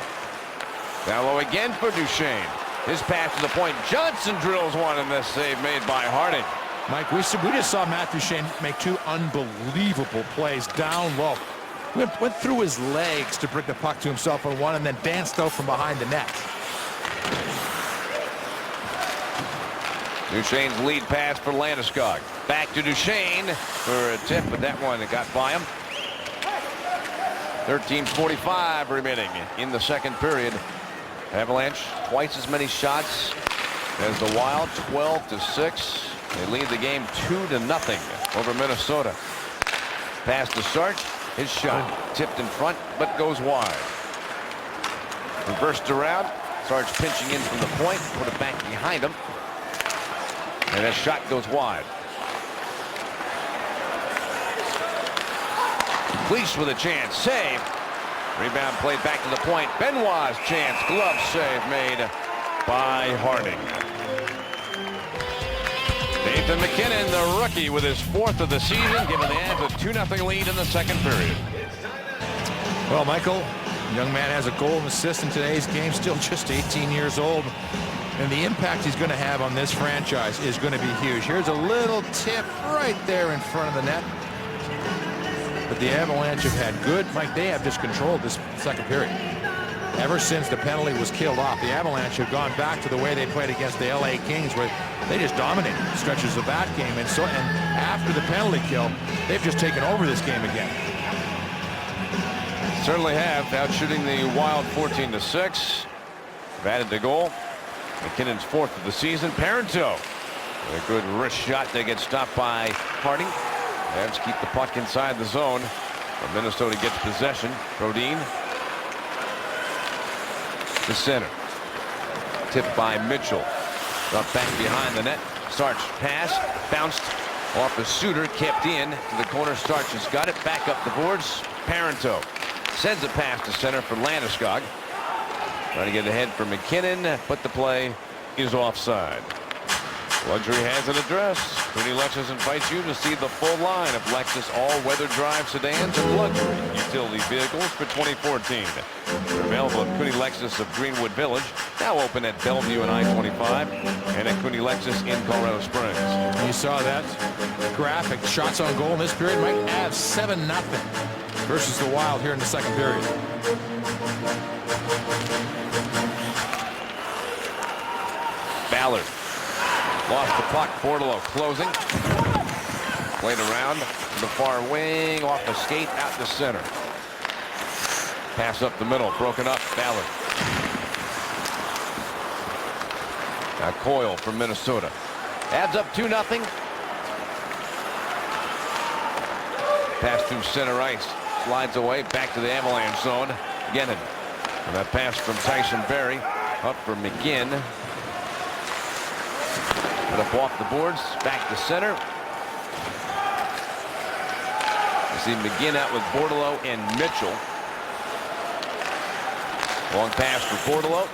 Down low again for Duchesne. His pass to the point. Johnson drills one in this save made by Harding. Mike, we just saw Matthew Duchesne make 2 unbelievable plays down low. Went through his legs to bring the puck to himself on one and then danced out from behind the net. Duchesne's lead pass for Landeskog. Back to Duchesne for a tip, but that one got by him. 13:45 remaining in the second period. Avalanche twice as many shots as the Wild, 12-6. They lead the game 2-0 over Minnesota. Pass to Sarge. His shot tipped in front, but goes wide. Reversed around. Sarge pinching in from the point. Put it back behind him. And that shot goes wide. Cleese with a chance. Save. Rebound played back to the point. Benoit's chance. Glove save made by Harding. Nathan MacKinnon, the rookie, with his 4th of the season, giving the Avs a 2-0 lead in the second period. Well, Michael, young man has a goal and assist in today's game, still just 18 years old. And the impact he's going to have on this franchise is going to be huge. Here's a little tip right there in front of the net. But the Avalanche have had good, Mike, they have just controlled this second period. Ever since the penalty was killed off, the Avalanche have gone back to the way they played against the LA Kings, where they just dominated stretches of that game. And after the penalty kill, they've just taken over this game again. Certainly have, out shooting the Wild 14-6. Batted the goal. McKinnon's 4th of the season. Parenteau with a good wrist shot. They get stopped by Harding. Avs keep the puck inside the zone. But Minnesota gets possession. Brodin to center. Tipped by Mitchell. Up back behind the net. Starch pass. Bounced off the Suter. Kept in to the corner. Starch has got it. Back up the boards. Parenteau sends a pass to center for Landeskog. Trying to get ahead for MacKinnon, but the play is offside. Luxury has it addressed. Cooney Lexus invites you to see the full line of Lexus all-weather drive sedans and luxury utility vehicles for 2014. They're available at Cooney Lexus of Greenwood Village, now open at Bellevue and I-25, and at Cooney Lexus in Colorado Springs. You saw that graphic. Shots on goal in this period. Mike, Avs 7-0 versus the Wild here in the second period. Ballard lost the puck. Bordeleau closing. Played around to the far wing, off the skate, out to center. Pass up the middle, broken up. Ballard. Now Coyle from Minnesota. Adds up 2-0. Pass through center ice. Slides away, back to the Avalanche zone. Gennon. And that pass from Tyson Barrie. Up for McGinn. Put up off the boards, back to center. You see McGinn out with Bordeleau and Mitchell. Long pass for Bordeleau.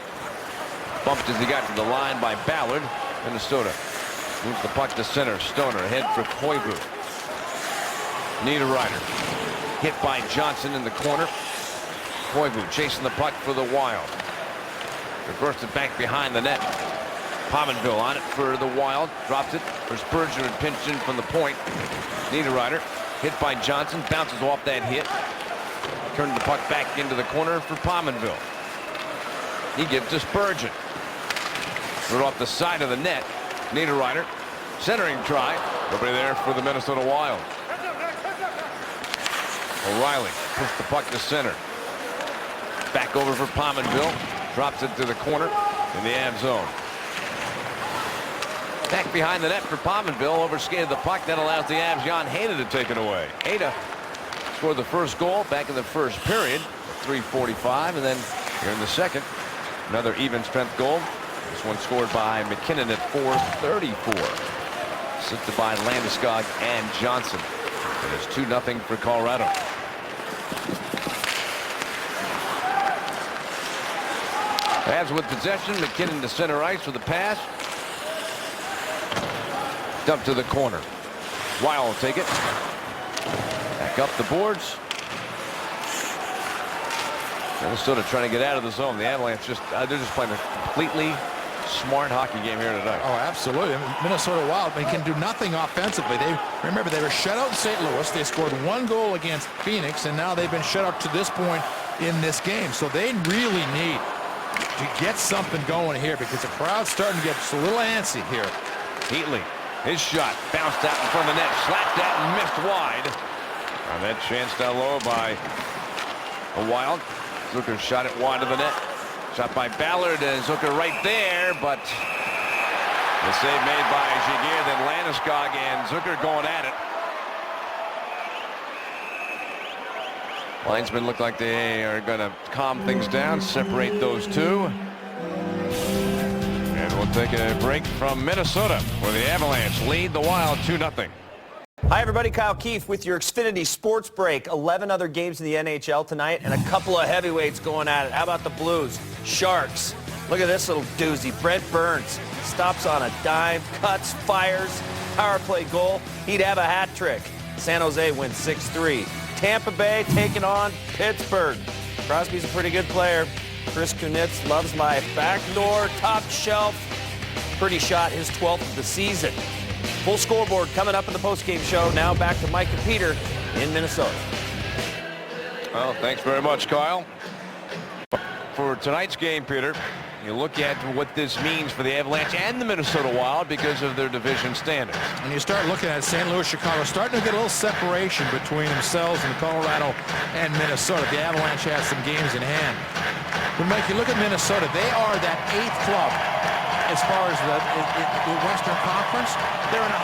Bumped as he got to the line by Ballard. Minnesota moves the puck to center. Stoner ahead for Koivu. Niederreiter hit by Johnson in the corner. Koivu chasing the puck for the Wild. Reversed it back behind the net. Pominville on it for the Wild. Drops it for Spurgeon and pinched in from the point. Niederreiter hit by Johnson. Bounces off that hit. Turned the puck back into the corner for Pominville. He gives to Spurgeon. Threw it off the side of the net. Niederreiter. Centering try. Nobody there for the Minnesota Wild. O'Reilly pushed the puck to center. Back over for Pominville. Drops it to the corner in the Avs zone. Back behind the net for Pominville. Overskated the puck. That allows the Avs' Jan Hayda to take it away. Hayda scored the first goal back in the first period. 3:45. And then here in the second, another even strength goal. This one scored by McKinnon at 4:34. Assisted by Landeskog and Johnson. It is 2-0 for Colorado. Avs with possession. McKinnon to center ice with a pass. Dumped to the corner. Wild will take it. Back up the boards. Minnesota trying to get out of the zone. The Avalanche they're just playing a completely smart hockey game here tonight. Oh, absolutely. Minnesota Wild, they can do nothing offensively. Remember, they were shut out in St. Louis. They scored 1 goal against Phoenix, and now they've been shut out to this point in this game. So they really need to get something going here because the crowd's starting to get just a little antsy here. Heatley, his shot bounced out in front of the net, slapped out and missed wide. On that chance down low by the Wild. Zucker shot it wide of the net. Shot by Ballard and Zucker right there, but the save made by Giguère, then Landeskog and Zucker going at it. Linesmen look like they are going to calm things down, separate those two. And we'll take a break from Minnesota, where the Avalanche lead the Wild 2-0. Hi, everybody. Kyle Keefe with your Xfinity Sports Break. 11 other games in the NHL tonight and a couple of heavyweights going at it. How about the Blues? Sharks. Look at this little doozy. Brent Burns stops on a dime, cuts, fires, power play goal. He'd have a hat trick. San Jose wins 6-3. Tampa Bay taking on Pittsburgh. Crosby's a pretty good player. Chris Kunitz loves my backdoor top shelf. Pretty shot, his 12th of the season. Full scoreboard coming up in the postgame show. Now back to Mike and Peter in Minnesota. Well, thanks very much, Kyle. For tonight's game, Peter, you look at what this means for the Avalanche and the Minnesota Wild because of their division standings. When you start looking at St. Louis, Chicago, starting to get a little separation between themselves and Colorado and Minnesota. The Avalanche has some games in hand. But, Mike, you look at Minnesota, they are that 8th club as far as the Western Conference. They're in a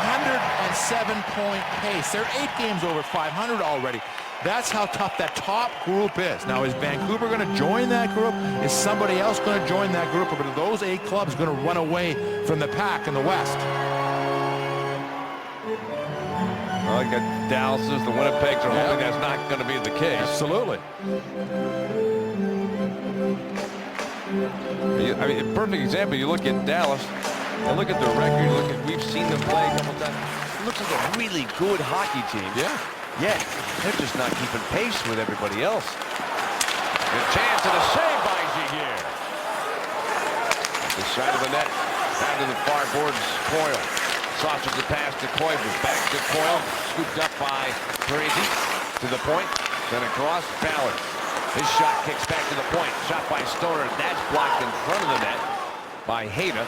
107-point pace. They're 8 games over 500 already. That's how tough that top group is. Now, is Vancouver going to join that group? Is somebody else going to join that group? But are those 8 clubs going to run away from the pack in the West? Well, you got Dallas's, the Winnipegs are hoping that's not going to be the case. Absolutely. I mean, a perfect example, you look at Dallas, and look at the record, we've seen them play a couple times. looks like a really good hockey team. Yeah. Yeah, they're just not keeping pace with everybody else. Good chance and a save by Giguère. The side of the net, down to the far boards, Coyle. Saucers the pass to Koivu. Back to Coyle, scooped up by Parisi. To the point, then across, Ballard. His shot kicks back to the point. Shot by Stoner. That's blocked in front of the net by Hayda.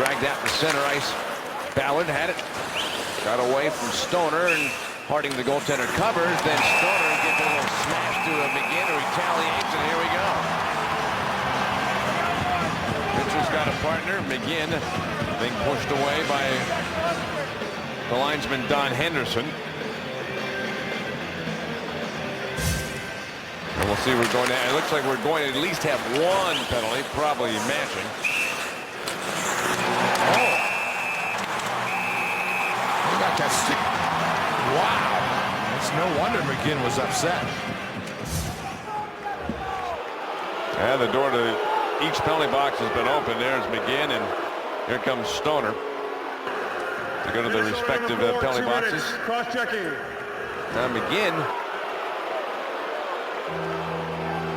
Dragged out to center ice. Ballard had it. Got away from Stoner, and Harding, the goaltender, covers. Then Stoner gets a little smash to McGinn, who retaliates, and here we go. Mitchell's got a partner. McGinn being pushed away by the linesman Don Henderson. And we'll see. We're going to. It looks like we're going to at least have one penalty, probably matching. Oh. He got that stick. Wow. It's no wonder McGinn was upset. And the door to each penalty box has been opened. There's McGinn, and here comes Stoner to go to the respective penalty boxes. Cross-checking. Now McGinn.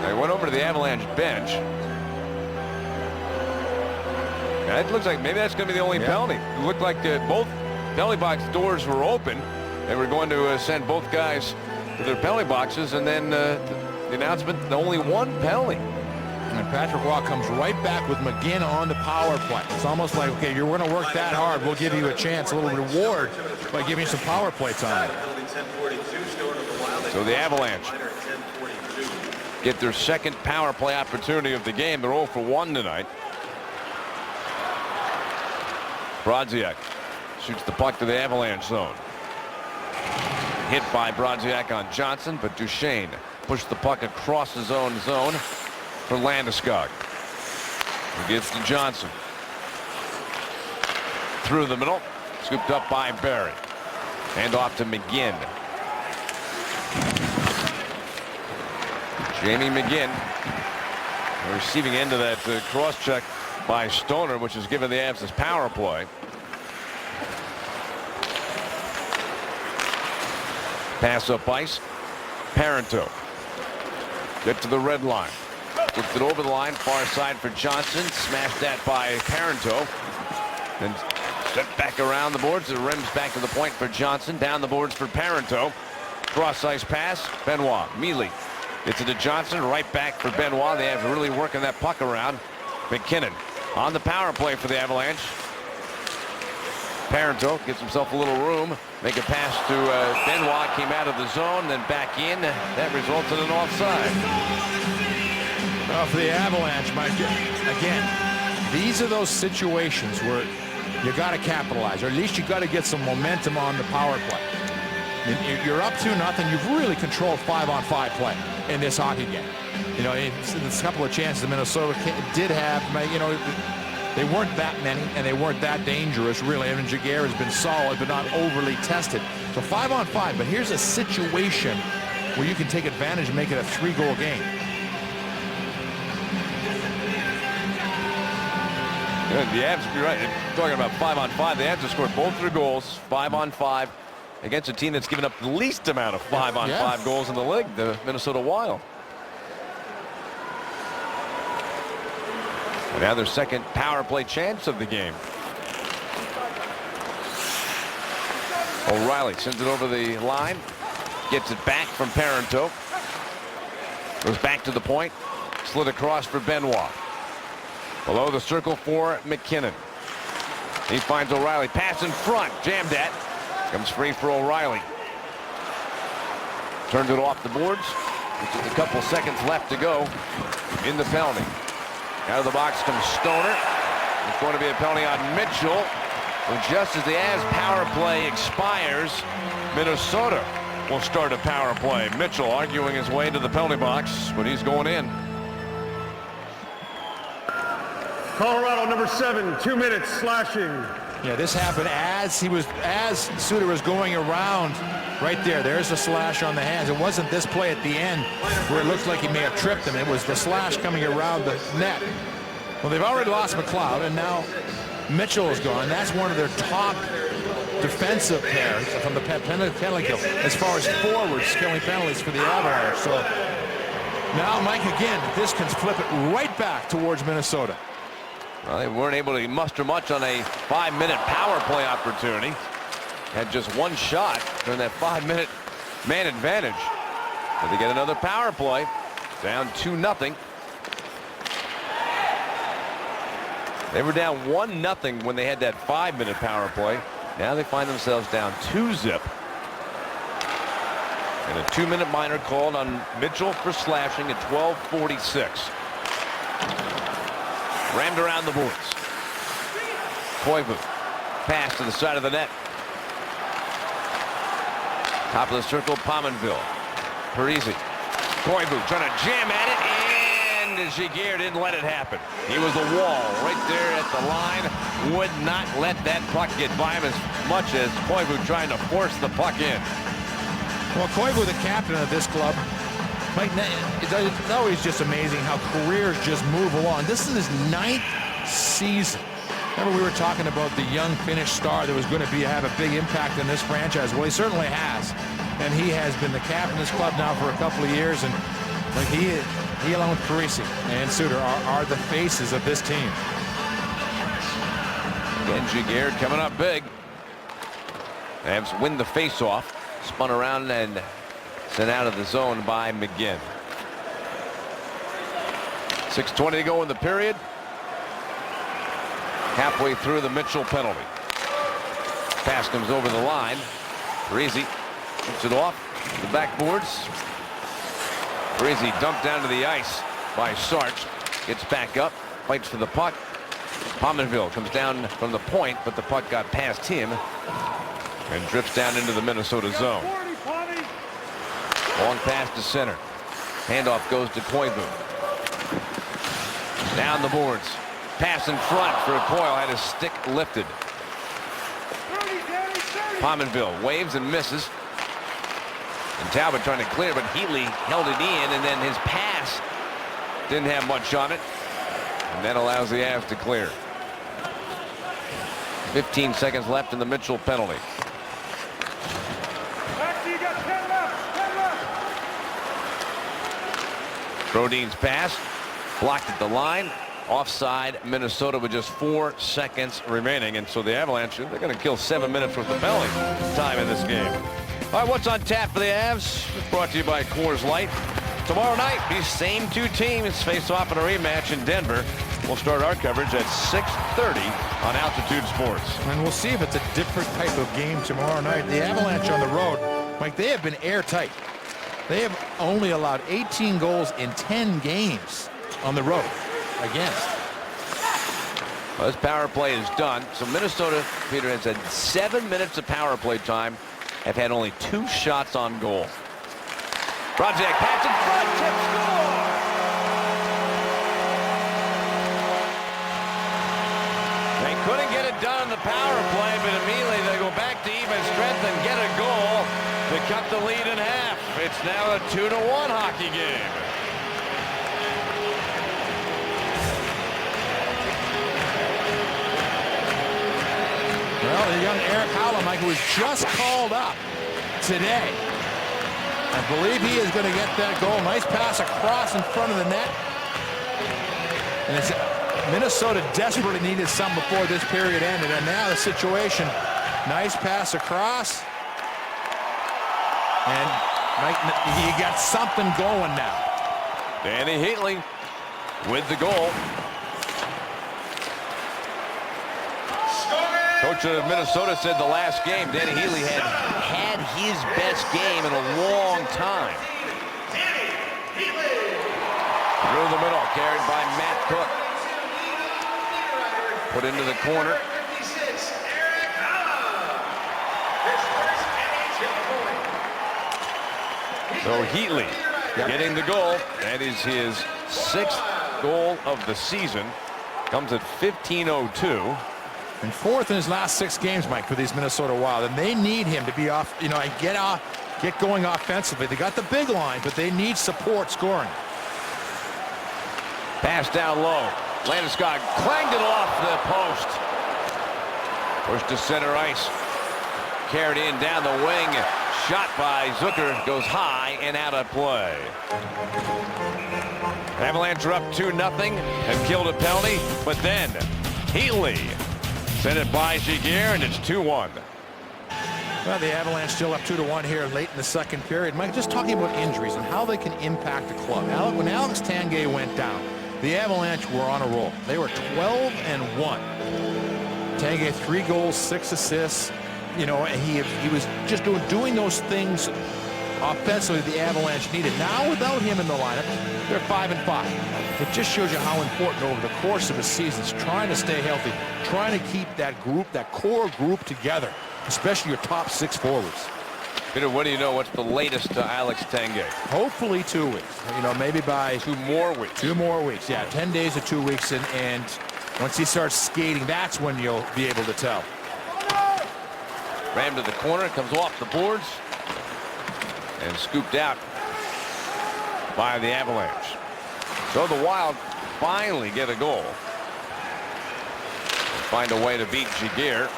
They went over to the Avalanche bench. Now it looks like maybe that's going to be the only penalty. It looked like both penalty box doors were open. They were going to send both guys to their penalty boxes, and then the announcement, only one penalty. And Patrick Roy comes right back with McGinn on the power play. It's almost like, okay, you're going to work that hard. We'll give you a chance, a little reward by giving you some power play time. So the Avalanche get their second power play opportunity of the game. They're 0 for 1 tonight. Brodziak shoots the puck to the Avalanche zone. Hit by Brodziak on Johnson, but Duchesne pushed the puck across his own zone for Landeskog. He gets to Johnson. Through the middle, scooped up by Barry. Hand off to McGinn. Jamie McGinn, the receiving end of that cross check by Stoner, which has given the Avs this power play. Pass up ice. Parento. Get to the red line. Gets it over the line. Far side for Johnson. Smashed that by Parento. Then set back around the boards. It rims back to the point for Johnson. Down the boards for Parento. Cross ice pass. Benoit. Mealy. Gets it to Johnson. Right back for Benoit. They have really working that puck around. McKinnon on the power play for the Avalanche. Parento gets himself a little room. Make a pass to Benoit. Came out of the zone, then back in. That results in an offside. Well, for the Avalanche, Mike, again, these are those situations where you got to capitalize, or at least you got to get some momentum on the power play. You're up 2-0. You've really controlled 5-on-5 play in this hockey game. You know, it's a couple of chances Minnesota did have. You know, they weren't that many, and they weren't that dangerous, really. I mean, Giguère has been solid, but not overly tested. So 5-on-5, but here's a situation where you can take advantage and make it a 3-goal game. Yeah, the Avs, you're right. You're talking about 5-on-5. The Avs have scored both their goals, 5-on-5, against a team that's given up the least amount of 5-on-5 goals in the league, the Minnesota Wild. And now their second power play chance of the game. O'Reilly sends it over the line. Gets it back from Parento. Goes back to the point. Slid across for Benoit. Below the circle for McKinnon. He finds O'Reilly. Pass in front. Jammed at. Comes free for O'Reilly. Turned it off the boards. With just a couple seconds left to go in the penalty. Out of the box comes Stoner. It's going to be a penalty on Mitchell. And just as the Avs power play expires, Minnesota will start a power play. Mitchell arguing his way to the penalty box, but he's going in. Colorado, number 7, 2 minutes, slashing. Yeah, this happened as Suter was going around right there. There's the slash on the hands. It wasn't this play at the end where it looked like he may have tripped him. It was the slash coming around the net. Well, they've already lost McLeod, and now Mitchell is gone. That's one of their top defensive pairs from the penalty kill as far as forwards killing penalties for the Avalanche. So now, Mike, again, this can flip it right back towards Minnesota. Well, they weren't able to muster much on a 5-minute power play opportunity. Had just one shot during that 5-minute man advantage. But they get another power play. Down 2-0. They were down 1-0 when they had that 5-minute power play. Now they find themselves down 2-0. And a 2-minute minor called on Mitchell for slashing at 12:46. Rammed around the boards. Koivu. Pass to the side of the net. Top of the circle, Pominville. Parise. Koivu trying to jam at it, and Giguère didn't let it happen. He was a wall right there at the line. Would not let that puck get by him as much as Koivu trying to force the puck in. Well, Koivu, the captain of this club, Mike, it's always just amazing how careers just move along. This is his 9th season. Remember, we were talking about the young Finnish star that was going to have a big impact in this franchise. Well, he certainly has. And he has been the captain of this club now for a couple of years. And like he along with Parise and Suter are the faces of this team. Again, Giguère coming up big. Avs win the face-off. Spun around and sent out of the zone by McGinn. 6:20 to go in the period. Halfway through the Mitchell penalty. Pass comes over the line. Parise puts it off the backboards. Parise dumped down to the ice by Sarch. Gets back up, fights for the puck. Pominville comes down from the point, but the puck got past him and drifts down into the Minnesota zone. Long pass to center. Handoff goes to Koivu. Down the boards. Pass in front for Coyle. Had his stick lifted. Pominville waves and misses. And Talbot trying to clear, but Heatley held it in, and then his pass didn't have much on it. And that allows the Avs to clear. 15 seconds left in the Mitchell penalty. Brodin's pass blocked at the line. Offside, Minnesota with just 4 seconds remaining. And so the Avalanche, they're going to kill 7 minutes worth of penalty time in this game. All right, what's on tap for the Avs? It's brought to you by Coors Light. Tomorrow night, these same two teams face off in a rematch in Denver. We'll start our coverage at 6:30 on Altitude Sports. And we'll see if it's a different type of game tomorrow night. The Avalanche on the road, Mike, they have been airtight. They have only allowed 18 goals in 10 games on the road against. Well, this power play is done. So Minnesota, Peter, has had 7 minutes of power play time. Have had only 2 shots on goal. Brodziak pass in front, tip score! They couldn't get it done on the power play, but immediately they go back to even strength and get a goal to cut the lead in half. It's now a 2-1 hockey game. Well, the young Eric Howland, Mike, was just called up today. I believe he is going to get that goal. Nice pass across in front of the net. And it's Minnesota desperately needed some before this period ended. And now the situation, nice pass across. And Mike, you got something going now. Danny Heatley with the goal. Coach of Minnesota said the last game, Danny Heatley had his best game in a long time. Through the middle, carried by Matt Cook. Put into the corner. So Heatley getting the goal. That is his 6th goal of the season. Comes at 15:02. And 4th in his last 6 games, Mike, for these Minnesota Wild. And they need him to be off, and get going offensively. They got the big line, but they need support scoring. Pass down low. Landeskog clanged it off the post. Pushed to center ice. carried in down the wing. Shot by Zucker goes high and out of play. Avalanche are up 2-0 and killed a penalty, but then Heatley sent it by Giguère, and it's 2-1. Well, the Avalanche still up 2-1 here late in the second period. Mike, just talking about injuries and how they can impact a club. When Alex Tanguay went down, the Avalanche were on a roll. They were 12-1. Tanguay 3 goals, 6 assists. You know, and he was just doing those things offensively the Avalanche needed. Now without him in the lineup, they're 5-5. It just shows you how important over the course of a season is trying to stay healthy, trying to keep that group, that core group together, especially your top 6 forwards. Peter, what do you know? What's the latest to Alex Tanguay? Hopefully 2 weeks. You know, maybe by 2 more weeks. 2 more weeks. Yeah, 10 days to 2 weeks, and once he starts skating, that's when you'll be able to tell. Ram to the corner, comes off the boards, and scooped out by the Avalanche. So the Wild finally get a goal. Find a way to beat Giguère.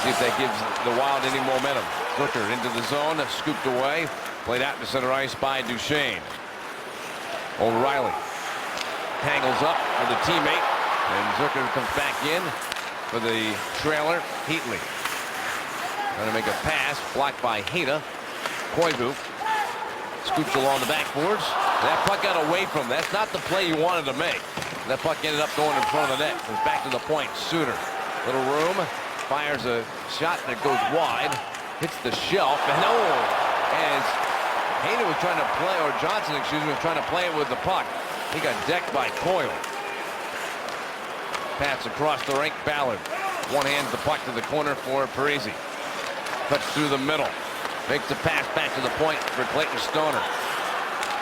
See if that gives the Wild any momentum. Zucker into the zone, scooped away, played out to center ice by Duchesne. O'Reilly tangles up with a teammate, and Zucker comes back in for the trailer. Heatley trying to make a pass, blocked by Hina. Koivu scoops along the backboards. That puck got away from him. That's not the play you wanted to make. That puck ended up going in front of the net. Goes back to the point. Suter, little room, fires a shot that goes wide, hits the shelf, and as Hina was trying to play, or Johnson, excuse me, was trying to play it with the puck. He got decked by Coyle. Pass across the rink. Ballard one hands the puck to the corner for Parise. Cuts through the middle. Makes the pass back to the point for Clayton Stoner.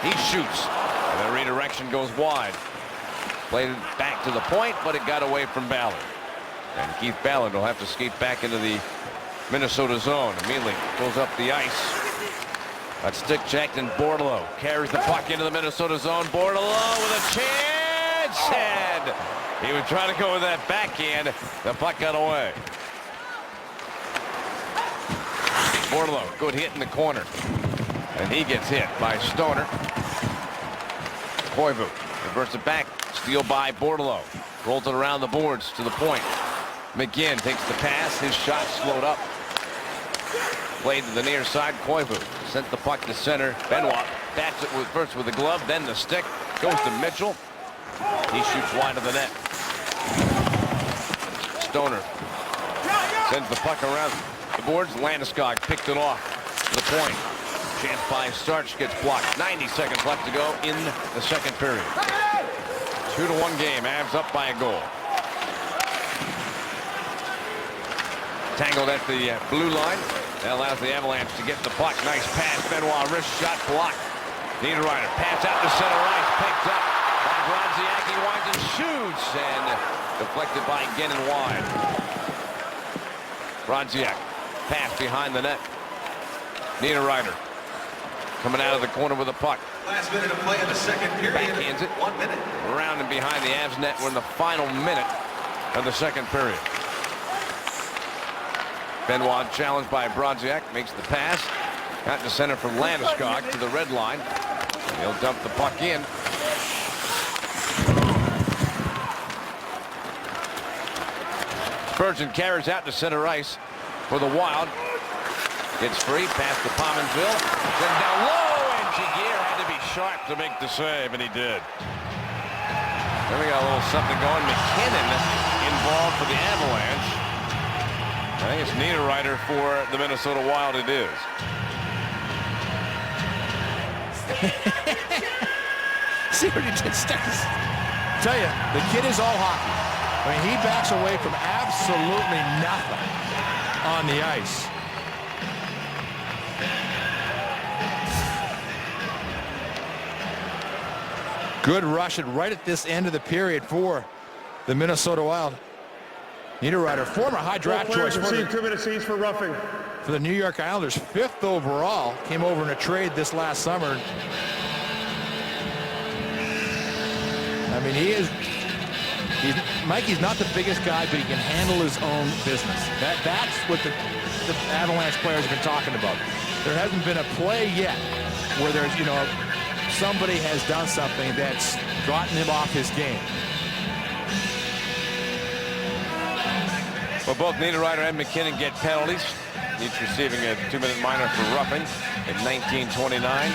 He shoots, and the redirection goes wide. Played it back to the point, but it got away from Ballard. And Keith Ballard will have to skate back into the Minnesota zone. Immediately goes up the ice. That stick checked, and Bordeleau carries the puck into the Minnesota zone. Bordeleau with a chance, and he was trying to go with that backhand. The puck got away. Bordeleau, good hit in the corner. And he gets hit by Stoner. Koivu reverses it back. Steal by Bordeleau. Rolls it around the boards to the point. McGinn takes the pass. His shot slowed up. Played to the near side. Koivu sent the puck to center. Benoit bats it first with the glove, then the stick. Goes to Mitchell. He shoots wide of the net. Stoner sends the puck around the boards. Landeskog picked it off to the point. Chance by Sarch gets blocked. 90 seconds left to go in the second period. 2-1 game. Avs up by a goal. Tangled at the blue line. That allows the Avalanche to get the puck. Nice pass. Benoit wrist shot blocked. Niederreiter pass out to center ice. Picked up by Bronziak. He winds and shoots, and deflected by Gennon wide. Bronziak pass behind the net. Niederreiter coming out of the corner with a puck. Last minute of play in the second period. Backhands it. 1 minute. Around and behind the Avs net. We're in the final minute of the second period. Benoit challenged by Bronziak. Makes the pass. Out to center from Landeskog to the red line. He'll dump the puck in. Spurgeon carries out to center ice for the Wild. Gets free. Pass to Pominville. Then down low, and Giguère had to be sharp to make the save, and he did. Then we got a little something going. McKinnon involved for the Avalanche. I think it's Niederreiter for the Minnesota Wild. It is. See what he did, Stacks? Tell you, the kid is all hockey. I mean, he backs away from absolutely nothing on the ice. Good rush it right at this end of the period for the Minnesota Wild. Niederreiter, former high draft choice Received 2 minutes each for roughing. for the New York Islanders, 5th overall, came over in a trade this last summer. I mean, he is Mikey's not the biggest guy, but he can handle his own business. That's what the Avalanche players have been talking about. There hasn't been a play yet where there's, somebody has done something that's gotten him off his game. Well, both Niederreiter and McKinnon get penalties, each receiving a 2-minute minor for roughing in 1929.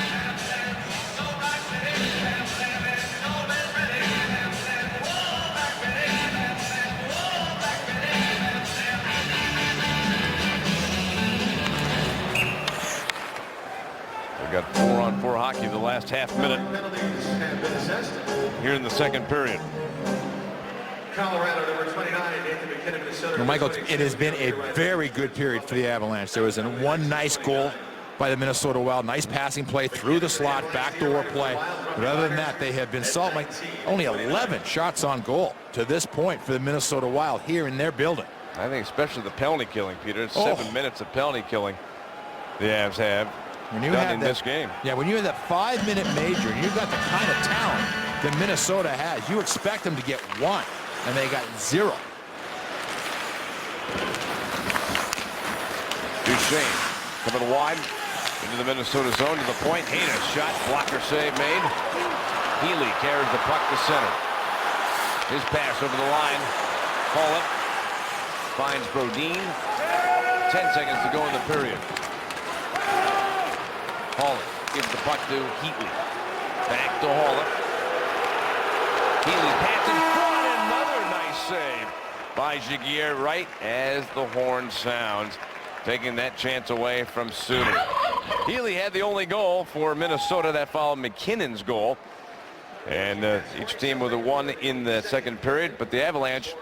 We got 4-on-4 hockey the last half minute here in the second period. Colorado, number 29, Nathan McKinnon, Minnesota. Well, Michael, it has been a very good period for the Avalanche. There was one nice goal by the Minnesota Wild. Nice passing play through the slot, backdoor play. But other than that, they have been solid. Only 11 shots on goal to this point for the Minnesota Wild here in their building. I think especially the penalty killing, Peter. It's 7 minutes of penalty killing the Avs have done in this game. Yeah, when you have that 5-minute major, and you've got the kind of talent that Minnesota has, you expect them to get one, and they got 0. Duchesne coming wide into the Minnesota zone to the point. Heinous shot, blocker save made. Healy carries the puck to center. His pass over the line. Call it. Finds Brodin. 10 seconds to go in the period. Hallett gives the puck to Heatley. Back to Hallett. Healy pass in front. Another nice save by Giguère right as the horn sounds, taking that chance away from Suter. Healy had the only goal for Minnesota. That followed McKinnon's goal. And each team with a 1 in the second period. But the Avalanche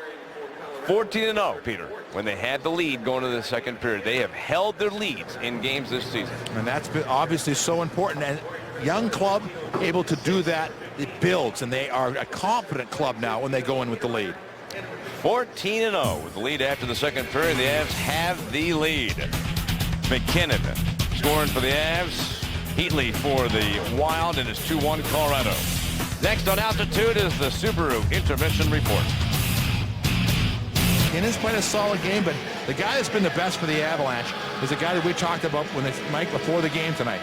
14-0, Peter, when they had the lead going to the second period. They have held their leads in games this season. And that's been obviously so important. And young club able to do that, it builds. And they are a confident club now when they go in with the lead. 14-0 with the lead after the second period. The Avs have the lead. McKinnon scoring for the Avs. Heatley for the Wild, and it's 2-1 Colorado. Next on Altitude is the Subaru Intermission Report. McKinnon's played a solid game, but the guy that's been the best for the Avalanche is the guy that we talked about Mike before the game tonight.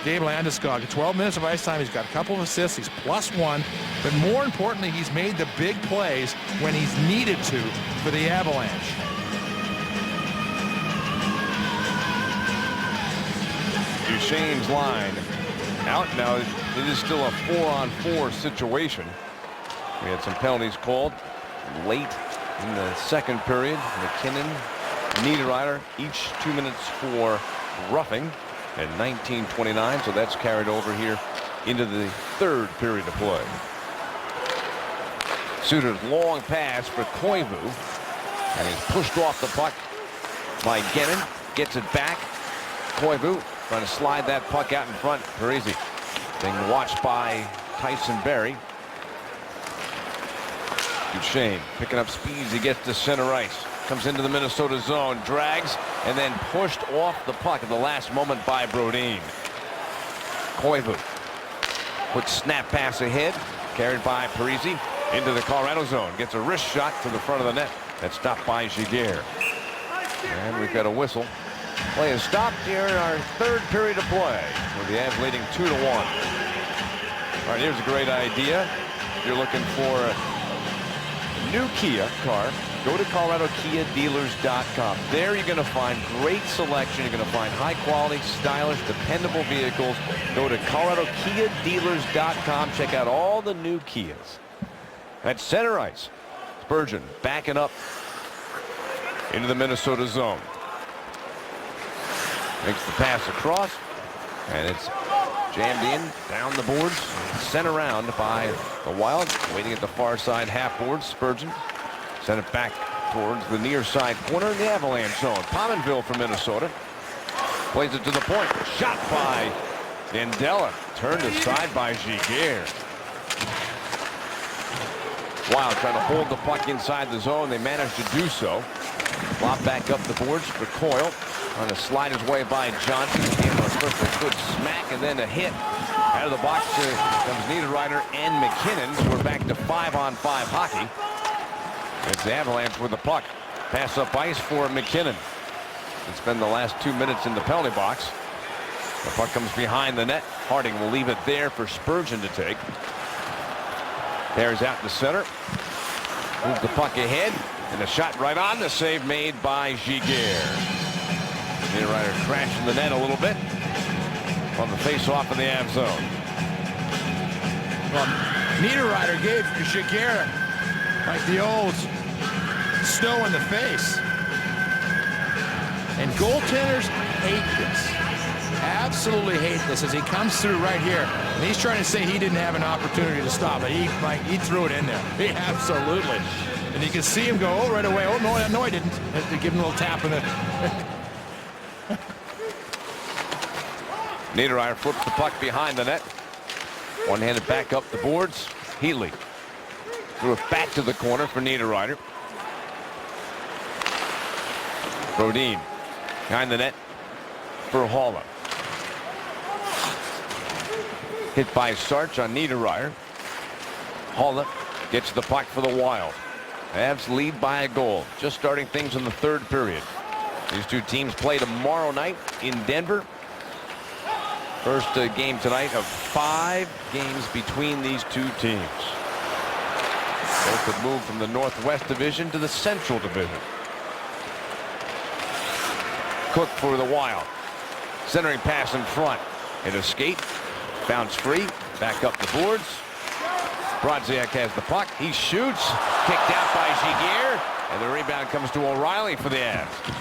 Gabe Landeskog, 12 minutes of ice time. He's got a couple of assists. He's +1. But more importantly, he's made the big plays when he's needed to for the Avalanche. Duchesne's line out now. It is still a 4-on-4 situation. We had some penalties called late in the second period. McKinnon, Niederreiter, each 2 minutes for roughing at 19:29, so that's carried over here into the third period of play. Suter's long pass for Koivu, and he's pushed off the puck by Gennon. Gets it back. Koivu trying to slide that puck out in front. Parise being watched by Tyson Barrie. Duchesne picking up speed as he gets to center ice. Comes into the Minnesota zone, drags, and then pushed off the puck at the last moment by Brodin. Koivu puts snap pass ahead, carried by Parise into the Colorado zone. Gets a wrist shot to the front of the net. That's stopped by Giguère. And we've got a whistle. Play is stopped here in our third period of play, with the Avs leading 2-1. All right, here's a great idea. If you're looking for a new Kia car, go to ColoradoKiaDealers.com. There you're going to find great selection. You're going to find high quality, stylish, dependable vehicles. Go to ColoradoKiaDealers.com. Check out all the new Kias. At center ice, Spurgeon backing up into the Minnesota zone. Makes the pass across, and it's jammed in down the boards, sent around by the Wild, waiting at the far side half boards. Spurgeon sent it back towards the near side corner in the Avalanche zone. Pominville from Minnesota plays it to the point. Shot by Dandella, turned aside by Giguère. Wild trying to hold the puck inside the zone. They managed to do so. Flop back up the boards for Coyle. Trying to slide his way by Johnson. Gave him first a good smack and then a hit. Out of the box comes Niederreiter and McKinnon. We're back to 5-on-5 hockey. It's the Avalanche with the puck. Pass up ice for McKinnon. It's been the last 2 minutes in the penalty box. The puck comes behind the net. Harding will leave it there for Spurgeon to take. Bears out to center. Move the puck ahead. And a shot right on. The save made by Giguère. Niederreiter crashing the net a little bit on the face-off in the Av zone. Well, Niederreiter gave Giguère like the old snow in the face. And goaltenders hate this. Absolutely hate this as he comes through right here. And he's trying to say he didn't have an opportunity to stop it. He threw it in there. He absolutely. And you can see him go, oh, right away. Oh, no, I didn't. To give him a little tap in the... Niederreiter flips the puck behind the net. One-handed back up the boards. Healy threw it back to the corner for Niederreiter. Brodin behind the net for Haula. Hit by Sarch on Niederreiter. Haula gets the puck for the Wild. Avs lead by a goal. Just starting things in the third period. These two teams play tomorrow night in Denver. First game tonight of 5 games between these two teams. Both have moved from the Northwest Division to the Central Division. Cook for the Wild. Centering pass in front. It escape. Bounce free. Back up the boards. Brodziak has the puck. He shoots. Kicked out by Giguère. And the rebound comes to O'Reilly for the Avs.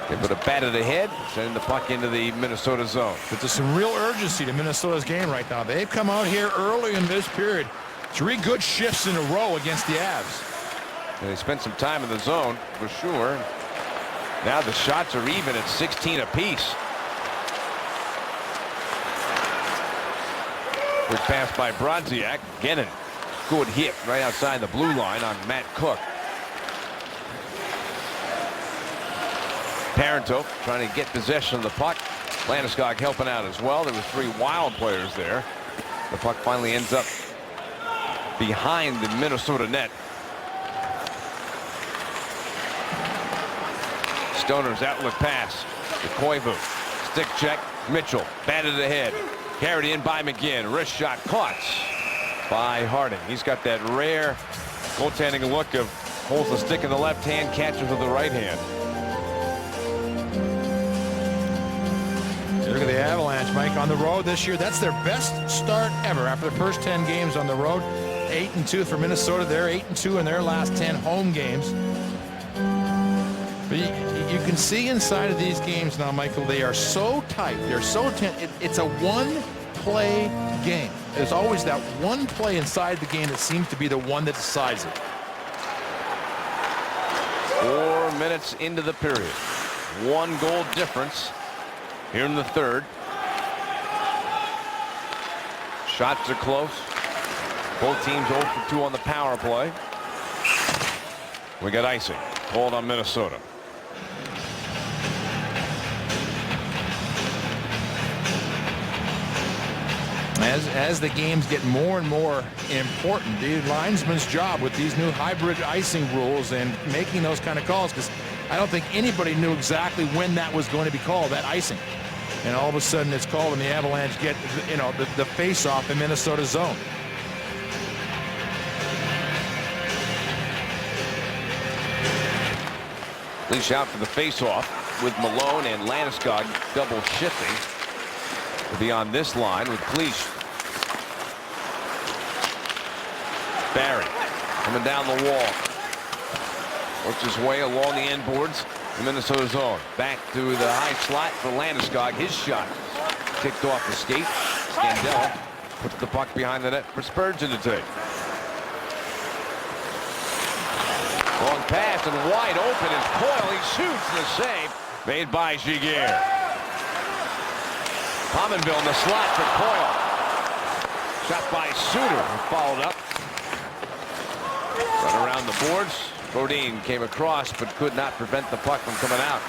They put a bat at ahead, sending the puck into the Minnesota zone. But there's some real urgency to Minnesota's game right now. They've come out here early in this period. 3 good shifts in a row against the Avs. And they spent some time in the zone, for sure. Now the shots are even at 16 apiece. Quick pass by Brodziak. Gennon. Good hit right outside the blue line on Matt Cook. Parenteau trying to get possession of the puck. Landeskog helping out as well. There were 3 Wild players there. The puck finally ends up behind the Minnesota net. Stoner's outlet pass to Koivu. Stick check. Mitchell batted ahead. Carried in by McGinn. Wrist shot caught by Harding. He's got that rare goaltending look of holds the stick in the left hand, catches with the right hand. Look at the Avalanche, Mike, on the road this year. That's their best start ever after the first 10 games on the road. 8-2 for Minnesota. They're 8-2 in their last 10 home games. But you can see inside of these games now, Michael, they are so tight. They're so tense. It's a one-play game. There's always that one play inside the game that seems to be the one that decides it. 4 minutes into the period. 1 goal difference here in the third. Shots are close. Both teams 0 for 2 on the power play. We got icing called on Minnesota. As the games get more and more important, the linesman's job with these new hybrid icing rules and making those kind of calls, because I don't think anybody knew exactly when that was going to be called, that icing. And all of a sudden it's called and the Avalanche get, you know, the face-off in Minnesota zone. Leash out for the face-off with Malone and Landeskog double shifting. To be on this line with Cleach. Barry coming down the wall. Works his way along the end boards. The Minnesota zone. Back to the high slot for Landeskog. His shot kicked off the skate. Scandella puts the puck behind the net for Spurgeon to take. Long pass and wide open is Coyle. He shoots the save made by Giguère. Pominville in the slot for Coyle. Shot by Suter, followed up. Run around the boards. Brodin came across but could not prevent the puck from coming out.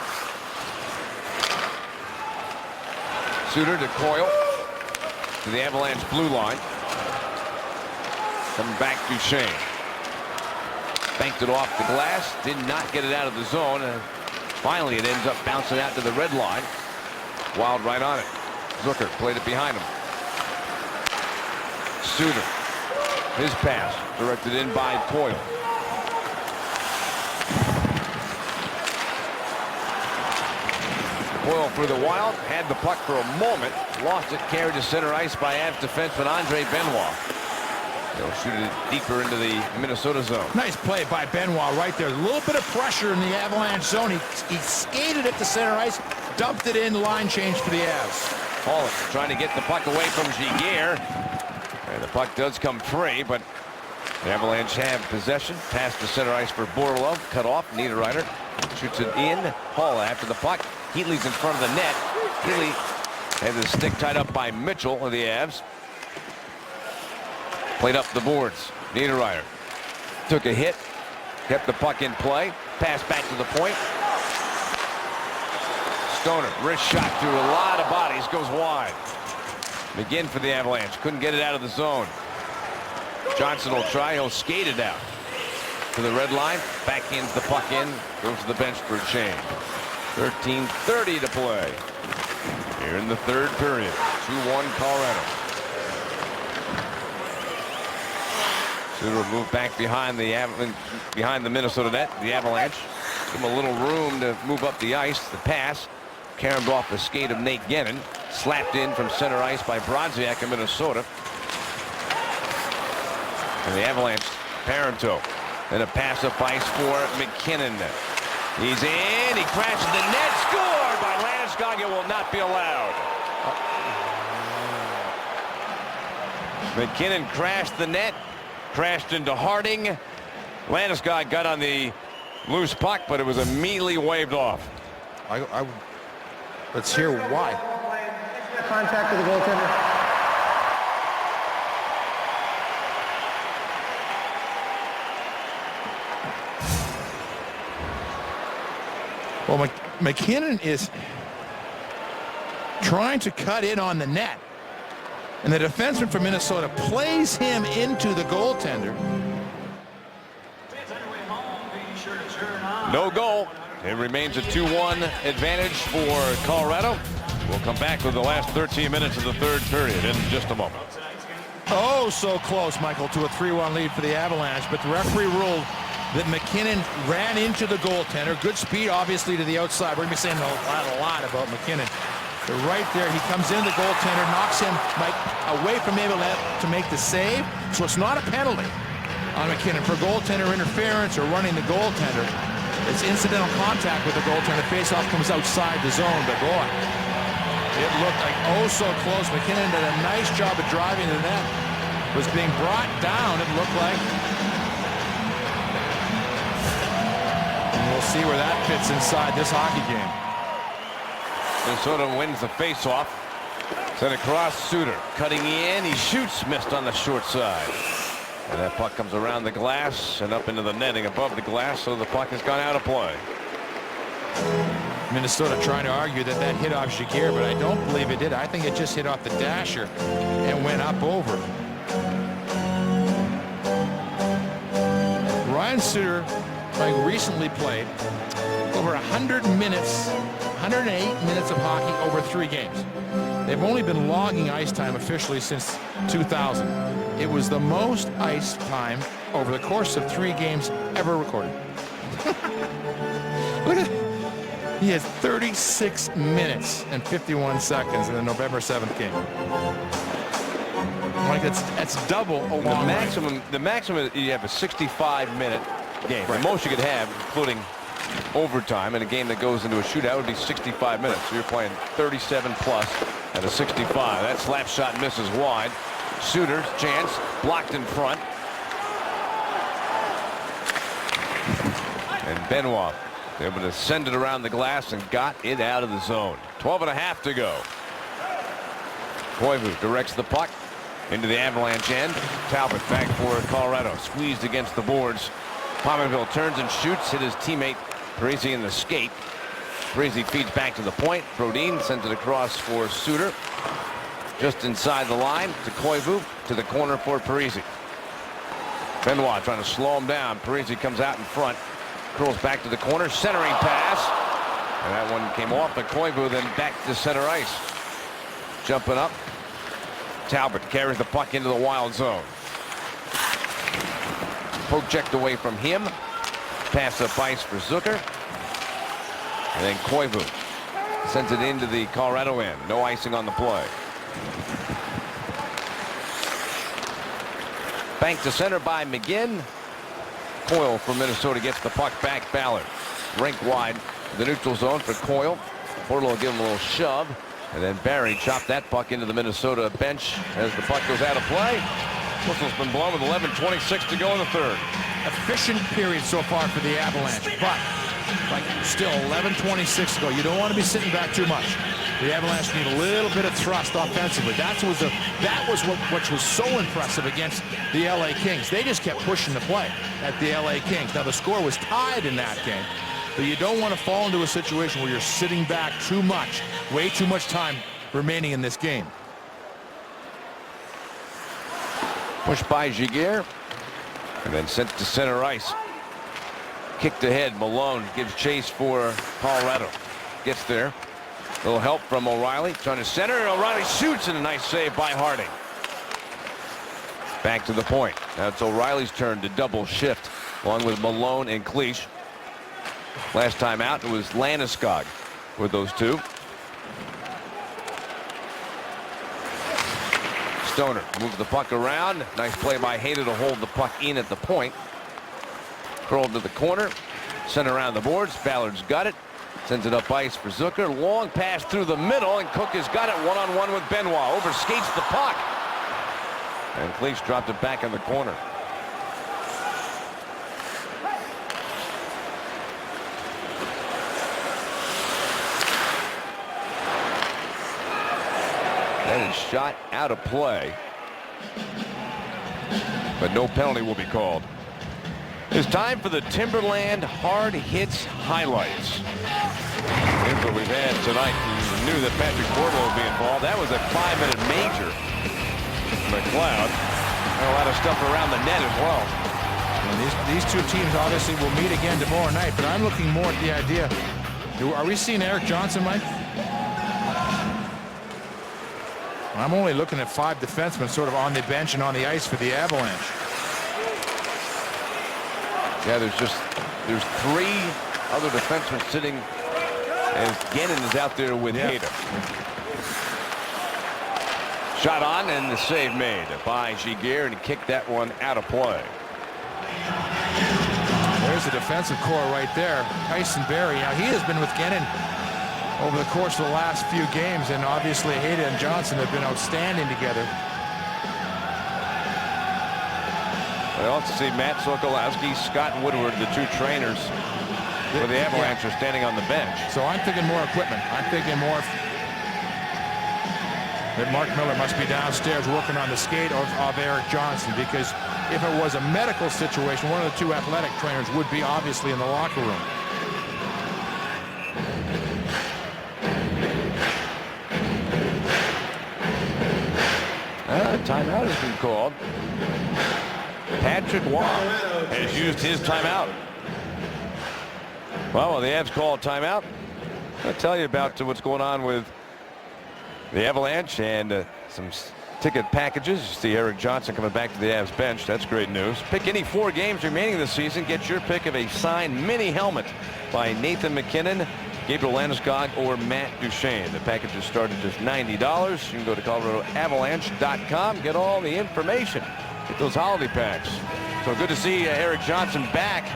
Suter to Coyle. To the Avalanche blue line. Coming back to Shane. banked it off the glass, did not get it out of the zone, and finally it ends up bouncing out to the red line. Wild right on it. Zucker played it behind him. Suter, his pass directed in by Coyle. Coyle for the Wild, had the puck for a moment, lost it, carried to center ice by Avs defenseman Andre Benoit. They'll shoot it deeper into the Minnesota zone. Nice play by Benoit right there. A little bit of pressure in the Avalanche zone. He skated it to center ice, dumped it in, line change for the Avs. Pollock trying to get the puck away from Giguère. And the puck does come free, but the Avalanche have possession. Pass to center ice for Borlov. Cut off. Niederreiter shoots it in. Hall after the puck. Heatley's in front of the net. Heatley has his stick tied up by Mitchell of the Avs. Played up the boards. Niederreiter took a hit. Kept the puck in play. Pass back to the point. Stoner, wrist shot through a lot of bodies. Goes wide. McGinn for the Avalanche. Couldn't get it out of the zone. Johnson will try. He'll skate it out to the red line. Backhands the puck in. Goes to the bench for a change. 13:30 to play here in the third period. 2-1 Colorado. Suter will move back behind the Minnesota net. The Avalanche give him a little room to move up the ice. The pass caromed off the skate of Nate Gennon. Slapped in from center ice by Brodziak of Minnesota. And the Avalanche, Parenteau. And a pass up ice for McKinnon. He's in. He crashes the net. Scored by Landeskog. It will not be allowed. McKinnon crashed the net. Crashed into Harding. Landeskog got on the loose puck, but it was immediately waved off. Let's hear why. Contact with the goaltender. Well, McKinnon is trying to cut in on the net. And the defenseman from Minnesota plays him into the goaltender. No goal. It remains a 2-1 advantage for Colorado. We'll come back with the last 13 minutes of the third period in just a moment. Oh, so close, Michael, to a 3-1 lead for the Avalanche. But the referee ruled that McKinnon ran into the goaltender. Good speed, obviously, to the outside. We're going to be saying a lot about McKinnon. But right there, he comes in the goaltender, knocks him away from able to make the save. So it's not a penalty on McKinnon for goaltender interference or running the goaltender. It's incidental contact with the goaltender. Faceoff comes outside the zone, but boy, it looked like oh so close. McKinnon did a nice job of driving the net. Was being brought down, it looked like. And we'll see where that fits inside this hockey game. Minnesota wins the faceoff. Sent across Suter. Cutting in. He shoots. Missed on the short side. And that puck comes around the glass and up into the netting above the glass, so the puck has gone out of play. Minnesota trying to argue that hit off Giguère, but I don't believe it did. I think it just hit off the dasher and went up over. Ryan Suter recently played over 100 minutes, 108 minutes of hockey over 3 games. They've only been logging ice time officially since 2000. It was the most ice time over the course of 3 games ever recorded. Look at it. He has 36 minutes and 51 seconds in the November 7th game. Like that's double a long The maximum you have a 65-minute game. Right. The most you could have, including overtime in a game that goes into a shootout, would be 65 minutes. So you're playing 37 plus at a 65. That slap shot misses wide. Suter's chance blocked in front. And Benoit able to send it around the glass and got it out of the zone. 12.5 to go. Koivu directs the puck into the Avalanche end. Talbot back for Colorado. Squeezed against the boards. Pominville turns and shoots. Hit his teammate Parise in the skate. Parise feeds back to the point. Brodin sends it across for Suter. Just inside the line to Koivu. To the corner for Parise. Benoit trying to slow him down. Parisi comes out in front. Curls back to the corner. Centering pass. And that one came off the Koivu, then back to center ice. Jumping up. Talbot carries the puck into the Wild zone. Poke checked away from him. Pass up ice for Zucker. And then Koivu sends it into the Colorado end. No icing on the play. Banked to center by McGinn. Coyle from Minnesota gets the puck back. Ballard. Rink wide. The neutral zone for Coyle. Portland will give him a little shove. And then Barry chopped that puck into the Minnesota bench as the puck goes out of play. Whistle's been blown with 11:26 to go in the third. Efficient period so far for the Avalanche, but like still 11:26 to go. You don't want to be sitting back too much. The Avalanche need a little bit of thrust offensively. That was what was so impressive against the LA Kings. They just kept pushing the play at the LA Kings. Now the score was tied in that game, but you don't want to fall into a situation where you're sitting back too much, way too much time remaining in this game. Pushed by Giguère and then sent to center ice. Kicked ahead. Malone gives chase for Colorado. Gets there. A little help from O'Reilly. Trying to center. O'Reilly shoots, and a nice save by Harding. Back to the point. Now it's O'Reilly's turn to double shift along with Malone and Cleach. Last time out it was Landeskog with those two. Stoner moves the puck around. Nice play by Hayter to hold the puck in at the point. Curled to the corner. Sent around the boards. Ballard's got it. Sends it up ice for Zucker. Long pass through the middle, and Cook has got it one-on-one with Benoit. Overskates the puck. And Cleach dropped it back in the corner. That is shot out of play. But no penalty will be called. It's time for the Timberland Hard Hits Highlights. Here's what we've had tonight. We knew that Patrick Courtnall would be involved. That was a 5-minute major. McLeod. And a lot of stuff around the net as well. And these two teams obviously will meet again tomorrow night, but I'm looking more at the idea. Are we seeing Erik Johnson, Mike? I'm only looking at 5 defensemen sort of on the bench and on the ice for the Avalanche. Yeah, there's 3 other defensemen sitting as Gennon is out there with Hayter. Shot on and the save made by Giguère, and he kicked that one out of play. There's the defensive core right there. Tyson Barrie. Now he has been with Gennon over the course of the last few games, and obviously Hayter and Johnson have been outstanding together. We also see Matt Sokolowski, Scott Woodward, the 2 trainers for the Avalanche are standing on the bench. So I'm thinking more equipment. I'm thinking more that Mark Miller must be downstairs working on the skate of Erik Johnson, because if it was a medical situation, one of the 2 athletic trainers would be obviously in the locker room. Timeout has been called. Patrick Waugh has used his timeout. Well, the Avs call a timeout. I'll tell you about what's going on with the Avalanche and some ticket packages. You see Erik Johnson coming back to the Avs bench. That's great news. Pick any 4 games remaining this season. Get your pick of a signed mini helmet by Nathan MacKinnon, Gabriel Landeskog, or Matt Duchene. The packages start at just $90. You can go to ColoradoAvalanche.com. Get all the information. Get those holiday packs. So good to see Erik Johnson back.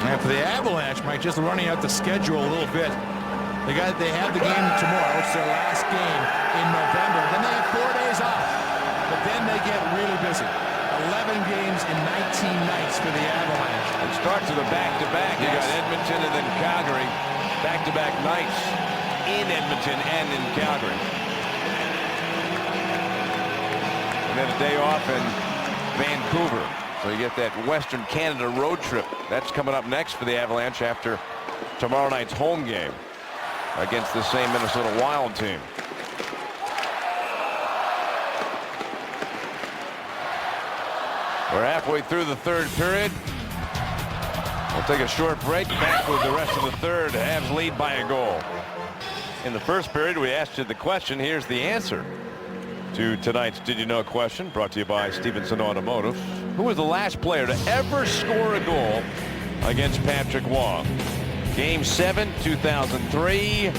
And for the Avalanche, Mike, just running out the schedule a little bit. They have the game tomorrow. It's their last game in November. Then they have 4 days off. But then they get really busy. 11 games in 19 nights for the Avalanche. It starts with a back-to-back. You got Edmonton and then Calgary. Back-to-back nights in Edmonton and in Calgary. And then a day off in Vancouver. So you get that Western Canada road trip. That's coming up next for the Avalanche after tomorrow night's home game against the same Minnesota Wild team. We're halfway through the third period. We'll take a short break. Back with the rest of the third. Avs lead by a goal. In the first period, we asked you the question. Here's the answer to tonight's Did You Know question, brought to you by Stevenson Automotive. Who was the last player to ever score a goal against Patrick Waugh? Game 7, 2003.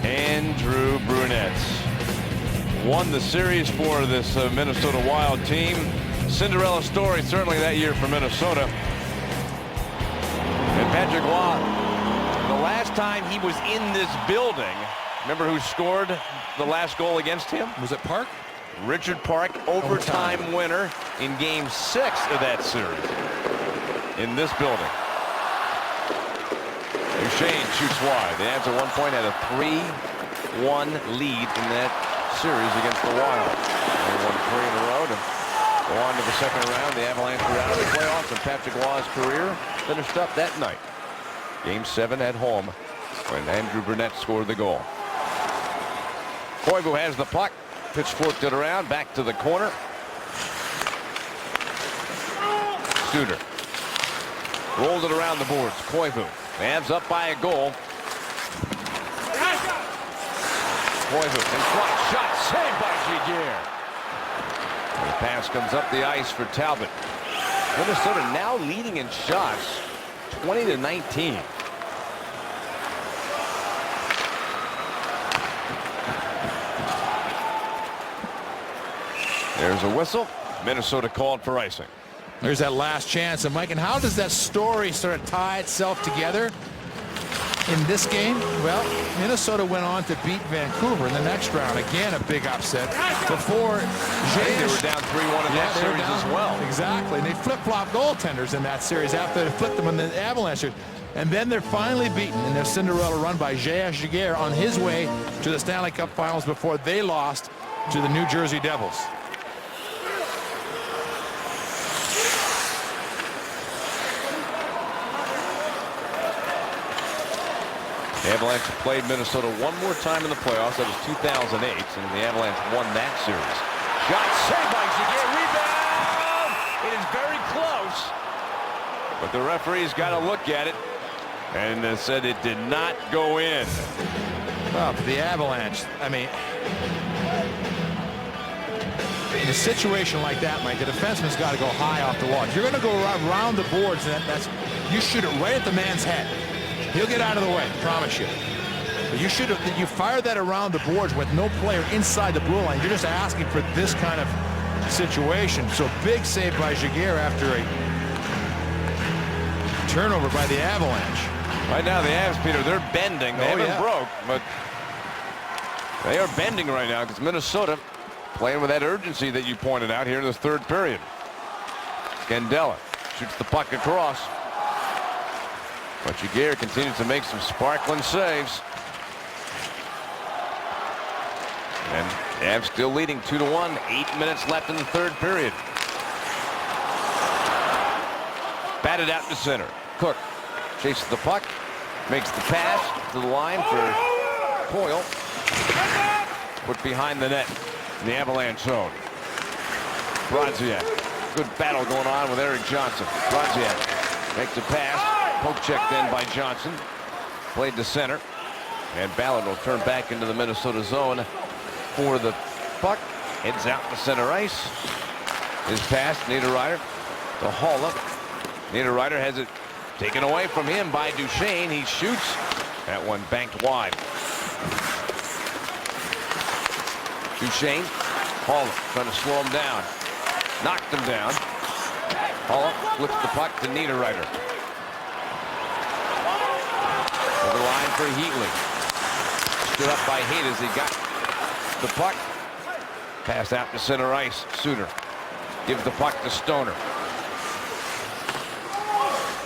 Andrew Brunette won the series for this Minnesota Wild team. Cinderella story certainly that year for Minnesota. And Patrick Waugh, the last time he was in this building, remember who scored the last goal against him? Was it Park? Richard Park, overtime winner in Game 6 of that series in this building. Duchesne shoots wide. The Avs at one point had a 3-1 lead in that series against the Wild. They won 3 in a row to go on to the second round. The Avalanche were out of the playoffs, and Patrick Waugh's career finished up that night. Game 7 at home when Andrew Brunette scored the goal. Koivu has the puck. Pitchforked it around, back to the corner. Suter rolled it around the boards. Koivu. Avs up by a goal. Koivu in front. Shot saved by Giguère. The pass comes up the ice for Talbot. Minnesota now leading in shots, 20-19. There's a whistle. Minnesota called for icing. There's that last chance. And Mike, and how does that story sort of tie itself together in this game? Well, Minnesota went on to beat Vancouver in the next round. Again, a big upset. Before they were down 3-1 in that series as well. Exactly. And they flip-flopped goaltenders in that series after they flipped them in the Avalanche. And then they're finally beaten in their Cinderella run by J.S. Giguère on his way to the Stanley Cup Finals before they lost to the New Jersey Devils. The Avalanche played Minnesota one more time in the playoffs. That was 2008, and the Avalanche won that series. Shot saved by Giguère. Rebound! It is very close, but the referee's got to look at it, and said it did not go in. Well, the Avalanche, I mean, in a situation like that, Mike, the defenseman's got to go high off the wall. If you're going to go around the boards, you shoot it right at the man's head. He'll get out of the way, promise you. But you fire that around the boards with no player inside the blue line. You're just asking for this kind of situation. So big save by Giguère after a turnover by the Avalanche. Right now, the Avs, Peter, they're bending. They haven't broke, but they are bending right now because Minnesota playing with that urgency that you pointed out here in the third period. Scandella shoots the puck across. But Giguère continues to make some sparkling saves. And Avs still leading 2-1. 8 minutes left in the third period. Batted out to center. Cook chases the puck. Makes the pass to the line for Coyle. Put behind the net in the Avalanche zone. Brodziak. Good battle going on with Eric Johnson. Brodziak makes a pass. Poke checked in by Johnson. Played to center. And Ballard will turn back into the Minnesota zone for the puck. Heads out to center ice. His pass, Niederreiter to Haula. Niederreiter has it taken away from him by Duchesne. He shoots. That one banked wide. Duchesne. Haula trying to slow him down. Knocked him down. Haula flips the puck to Niederreiter. The line for Heatley. Stood up by Haight as he got the puck. Pass out to center ice. Suter gives the puck to Stoner.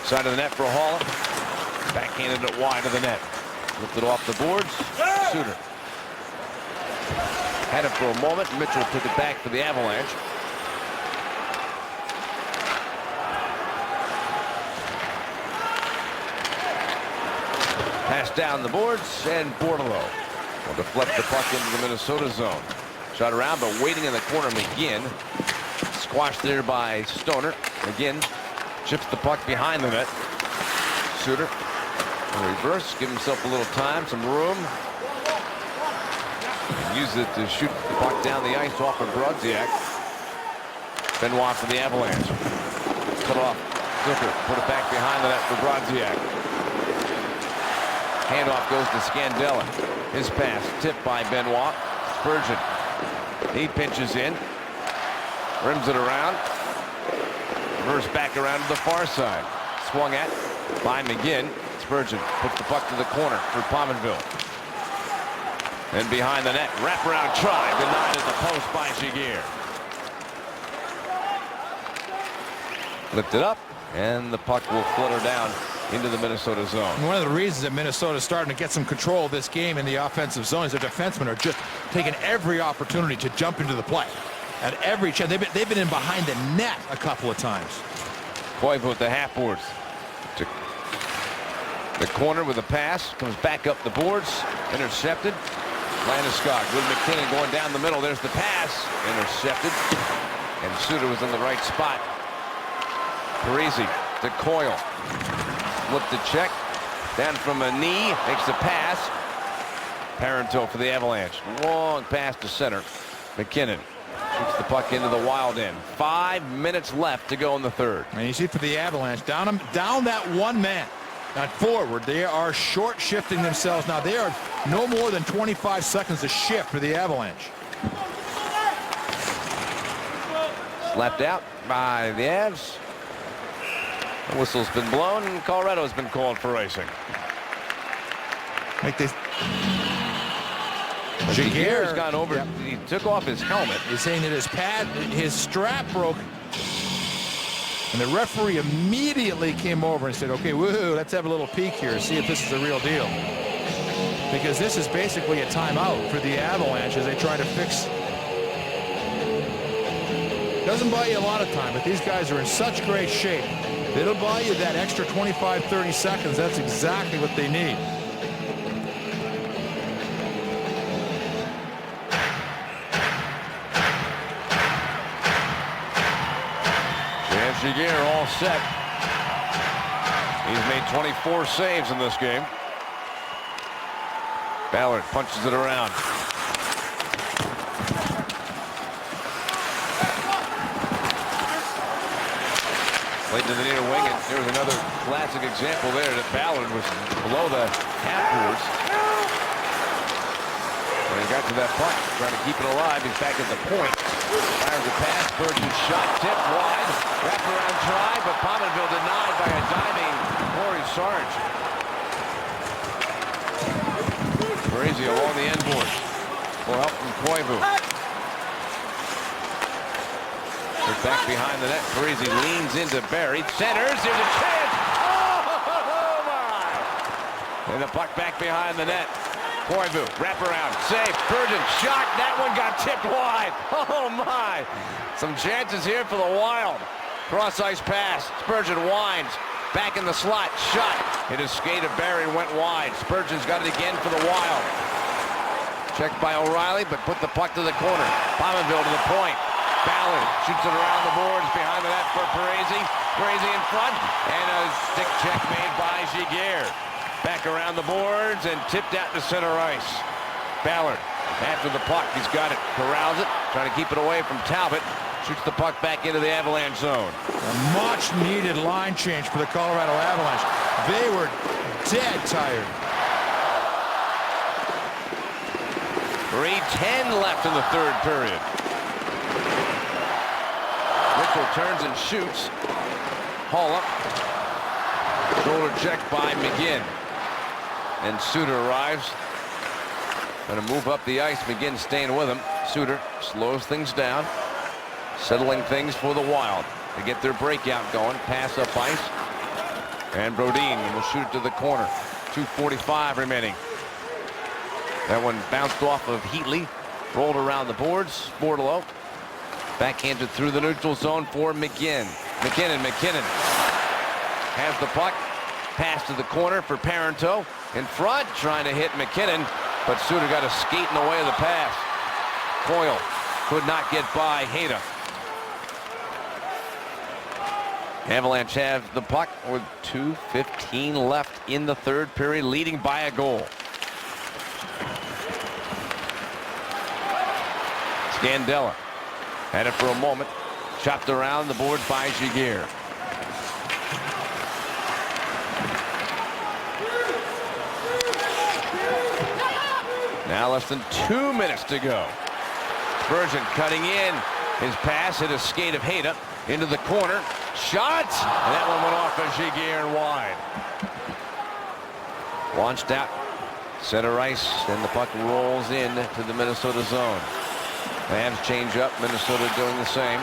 Side of the net for Hall. Backhanded it wide of the net. Lifted off the boards. Suter had it for a moment. Mitchell took it back for the Avalanche. Pass down the boards, and Bordeleau will deflect the puck into the Minnesota zone. Shot around, but waiting in the corner, McGinn Squashed there by Stoner. Again, chips the puck behind the net. Suter in reverse, give himself a little time, some room. And use it to shoot the puck down the ice off of Brodziak. Benoit for the Avalanche. Cut off. Zucker put it back behind the net for Brodziak. Handoff goes to Scandella. His pass tipped by Benoit. Spurgeon. He pinches in. Rims it around. Reverse back around to the far side. Swung at by McGinn. Spurgeon puts the puck to the corner for Pominville. And behind the net, wraparound try, denied at the post by Giguère. Lifted up, and the puck will flutter down into the Minnesota zone. One of the reasons that Minnesota is starting to get some control of this game in the offensive zone is their defensemen are just taking every opportunity to jump into the play. At every chance, they've been in behind the net a couple of times. Koivu with the half boards. To the corner with a pass, comes back up the boards, intercepted. Landeskog with McKinnon going down the middle. There's the pass, intercepted. And Suter was in the right spot. Parisi to Coyle. Flip the check. Down from a knee. Makes the pass. Parenteau for the Avalanche. Long pass to center. McKinnon shoots the puck into the Wild end. 5 minutes left to go in the third. And you see for the Avalanche, down that one man. At forward, they are short shifting themselves now. They are no more than 25 seconds to shift for the Avalanche. Slapped out by the Avs. The whistle's been blown, and Colorado's been called for racing. Make this. Giguère's gone over. Yep. He took off his helmet. He's saying that his strap broke. And the referee immediately came over and said, okay, woohoo, let's have a little peek here, see if this is the real deal. Because this is basically a timeout for the Avalanche as they try to fix. Doesn't buy you a lot of time, but these guys are in such great shape. It'll buy you that extra 25, 30 seconds. That's exactly what they need. Giguère all set. He's made 24 saves in this game. Ballard punches it around. Played to the near wing, and there's another classic example there that Ballard was below the half boards. When he got to that puck, trying to keep it alive, he's back at the point. Fires a pass, Spurgeon shot, tipped wide, wraparound try, but Pominville denied by a diving Corey Sarge. Parisi along the end board. Full help from Koivu. They're back behind the net. Parisi leans into Barry, centers, there's a chance! Oh my! And the puck back behind the net. Koivu, wraparound, save, Spurgeon, shot, that one got tipped wide. Oh my! Some chances here for the Wild. Cross-ice pass, Spurgeon winds, back in the slot, shot. It escaped of Barry, went wide. Spurgeon's got it again for the Wild. Checked by O'Reilly, but put the puck to the corner. Pominville to the point. Ballard shoots it around the boards behind the net for Parisi. Parisi in front, and a stick check made by Giguère. Back around the boards and tipped out to center ice. Ballard after the puck. He's got it. Corrals it. Trying to keep it away from Talbot. Shoots the puck back into the Avalanche zone. A much-needed line change for the Colorado Avalanche. They were dead tired. 3:10 left in the third period. Mitchell turns and shoots. Haul up. Shoulder check by McGinn. And Suter arrives. Going to move up the ice. McGinn staying with him. Suter slows things down. Settling things for the Wild to get their breakout going. Pass up ice. And Brodin will shoot it to the corner. 2:45 remaining. That one bounced off of Heatley. Rolled around the boards. Bordeleau. Backhanded through the neutral zone for McGinn. McKinnon has the puck. Pass to the corner for Parenteau. In front, trying to hit McKinnon, but Suter got a skate in the way of the pass. Coyle could not get by Hayda. Avalanche have the puck with 2:15 left in the third period, leading by a goal. Scandella had it for a moment, chopped around the board by Giguère. Now less than 2 minutes to go. Spurgeon cutting in. His pass hit a skate of Hayda into the corner. Shot! And that one went off of Giguère and wide. Launched out. Center ice. Then the puck rolls in to the Minnesota zone. Avs change up. Minnesota doing the same.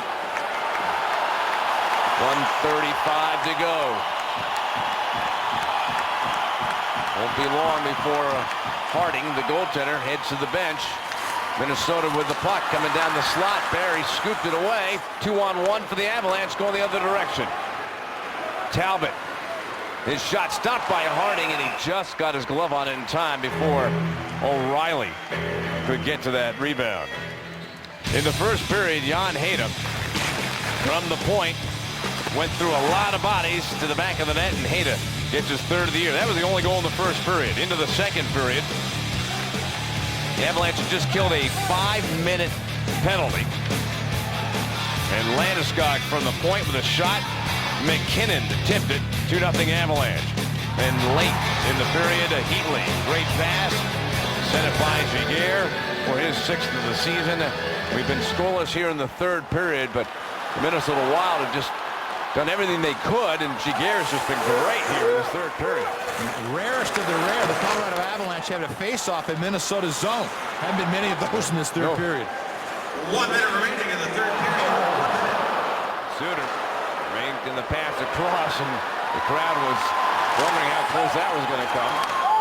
1:35 to go. Won't be long before Harding, the goaltender, heads to the bench. Minnesota with the puck coming down the slot. Barry scooped it away. 2-on-1 for the Avalanche going the other direction. Talbot. His shot stopped by Harding, and he just got his glove on it in time before O'Reilly could get to that rebound. In the first period, Jan Hayda from the point went through a lot of bodies to the back of the net, and Hayda gets his third of the year. That was the only goal in the first period. Into the second period, the Avalanche have just killed a 5-minute penalty. And Landeskog from the point with a shot. McKinnon tipped it. 2-0 Avalanche. And late in the period, Heatley. Great pass. Sent it by Giguère for his 6th of the season. We've been scoreless here in the third period, but the Minnesota Wild have just done everything they could, and Giguère's just been great here in this third period. Rarest of the rare, the Colorado Avalanche having a face-off in Minnesota's zone. Haven't been many of those in this third period. 1 minute remaining in the third period. Suter ranked in the pass across, and the crowd was wondering how close that was going to come.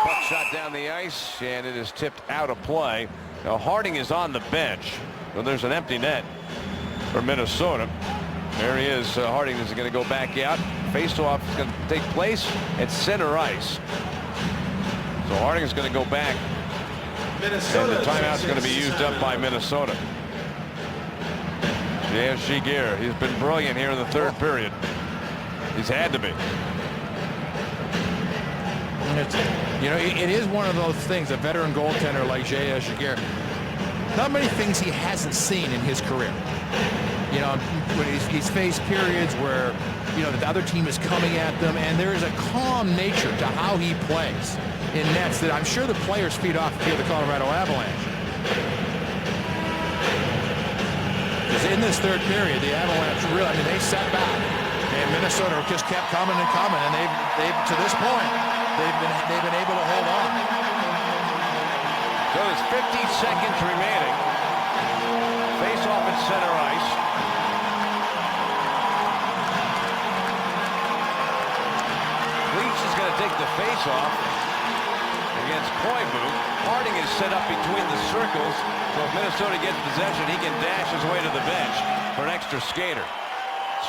Puck shot down the ice, and it is tipped out of play. Now Harding is on the bench, so there's an empty net for Minnesota. There he is. Harding is going to go back out. Face-off is going to take place at center ice. So Harding is going to go back. Minnesota, and the timeout is going to be used up by Minnesota. J.S. Giguère. He's been brilliant here in the third period. He's had to be. You know, it is one of those things, a veteran goaltender like J.S. Giguère, not many things he hasn't seen in his career. You know, when he's faced periods where, you know, the other team is coming at them, and there is a calm nature to how he plays in nets that I'm sure the players feed off here at the Colorado Avalanche. Because in this third period, the Avalanche really, I mean, they sat back, and Minnesota just kept coming and coming, and they've to this point, they've been able to hold on. So there's 50 seconds remaining. Face off at center ice. Leach is going to take the face off against Koivu. Harding is set up between the circles, so if Minnesota gets possession, he can dash his way to the bench for an extra skater.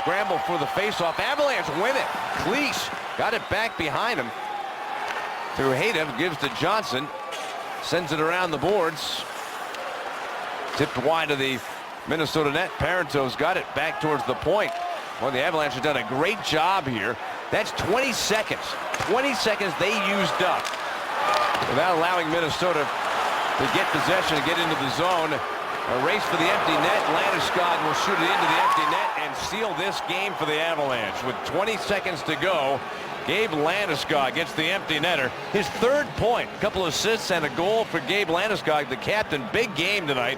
Scramble for the face-off. Avalanche win it. Leach got it back behind him. Through Hayda, gives to Johnson. Sends it around the boards. Tipped wide of the Minnesota net. Parenteau's got it back towards the point. Well, the Avalanche have done a great job here. That's 20 seconds. 20 seconds they used up without allowing Minnesota to get possession and get into the zone. A race for the empty net. Landeskog will shoot it into the empty net and seal this game for the Avalanche. With 20 seconds to go, Gabe Landeskog gets the empty netter. His third point. A couple of assists and a goal for Gabe Landeskog, the captain. Big game tonight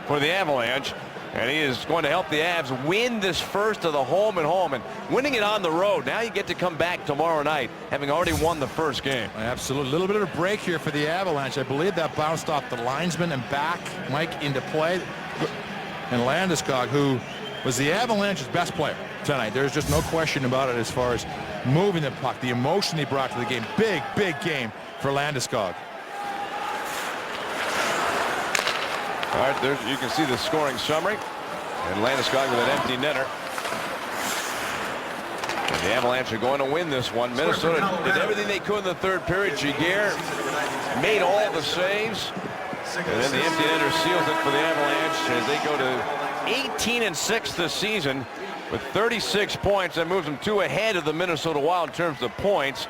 for the Avalanche. And he is going to help the Avs win this first of the home and home. And winning it on the road. Now you get to come back tomorrow night, having already won the first game. Absolutely. A little bit of a break here for the Avalanche. I believe that bounced off the linesman and back, Mike, into play. And Landeskog, who was the Avalanche's best player tonight. There's just no question about it as far as moving the puck, the emotion he brought to the game. Big, big game for Landeskog. All right, there you can see the scoring summary. And Landeskog with an empty netter. And the Avalanche are going to win this one. Minnesota did everything they could in the third period. Giguère made all the saves. And then the empty netter seals it for the Avalanche as they go to 18-6 this season. with 36 points. That moves them 2 ahead of the Minnesota Wild in terms of points.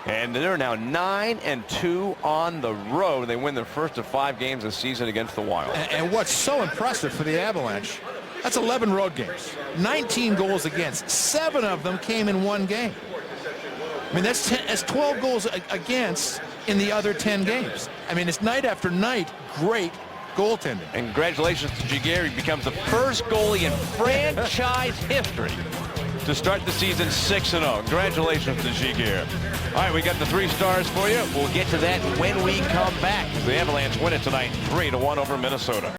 And they're now 9-2 on the road. They win their first of 5 games this season against the Wild. And what's so impressive for the Avalanche, that's 11 road games, 19 goals against. 7 of them came in 1 game. I mean, that's 12 goals against in the other 10 games. I mean, it's night after night, great goaltending. And congratulations to Giguere. He becomes the first goalie in franchise history to start the season 6-0. Congratulations to Giguere. All right, we got the 3 stars for you. We'll get to that when we come back. The Avalanche win it tonight, 3-1 over Minnesota.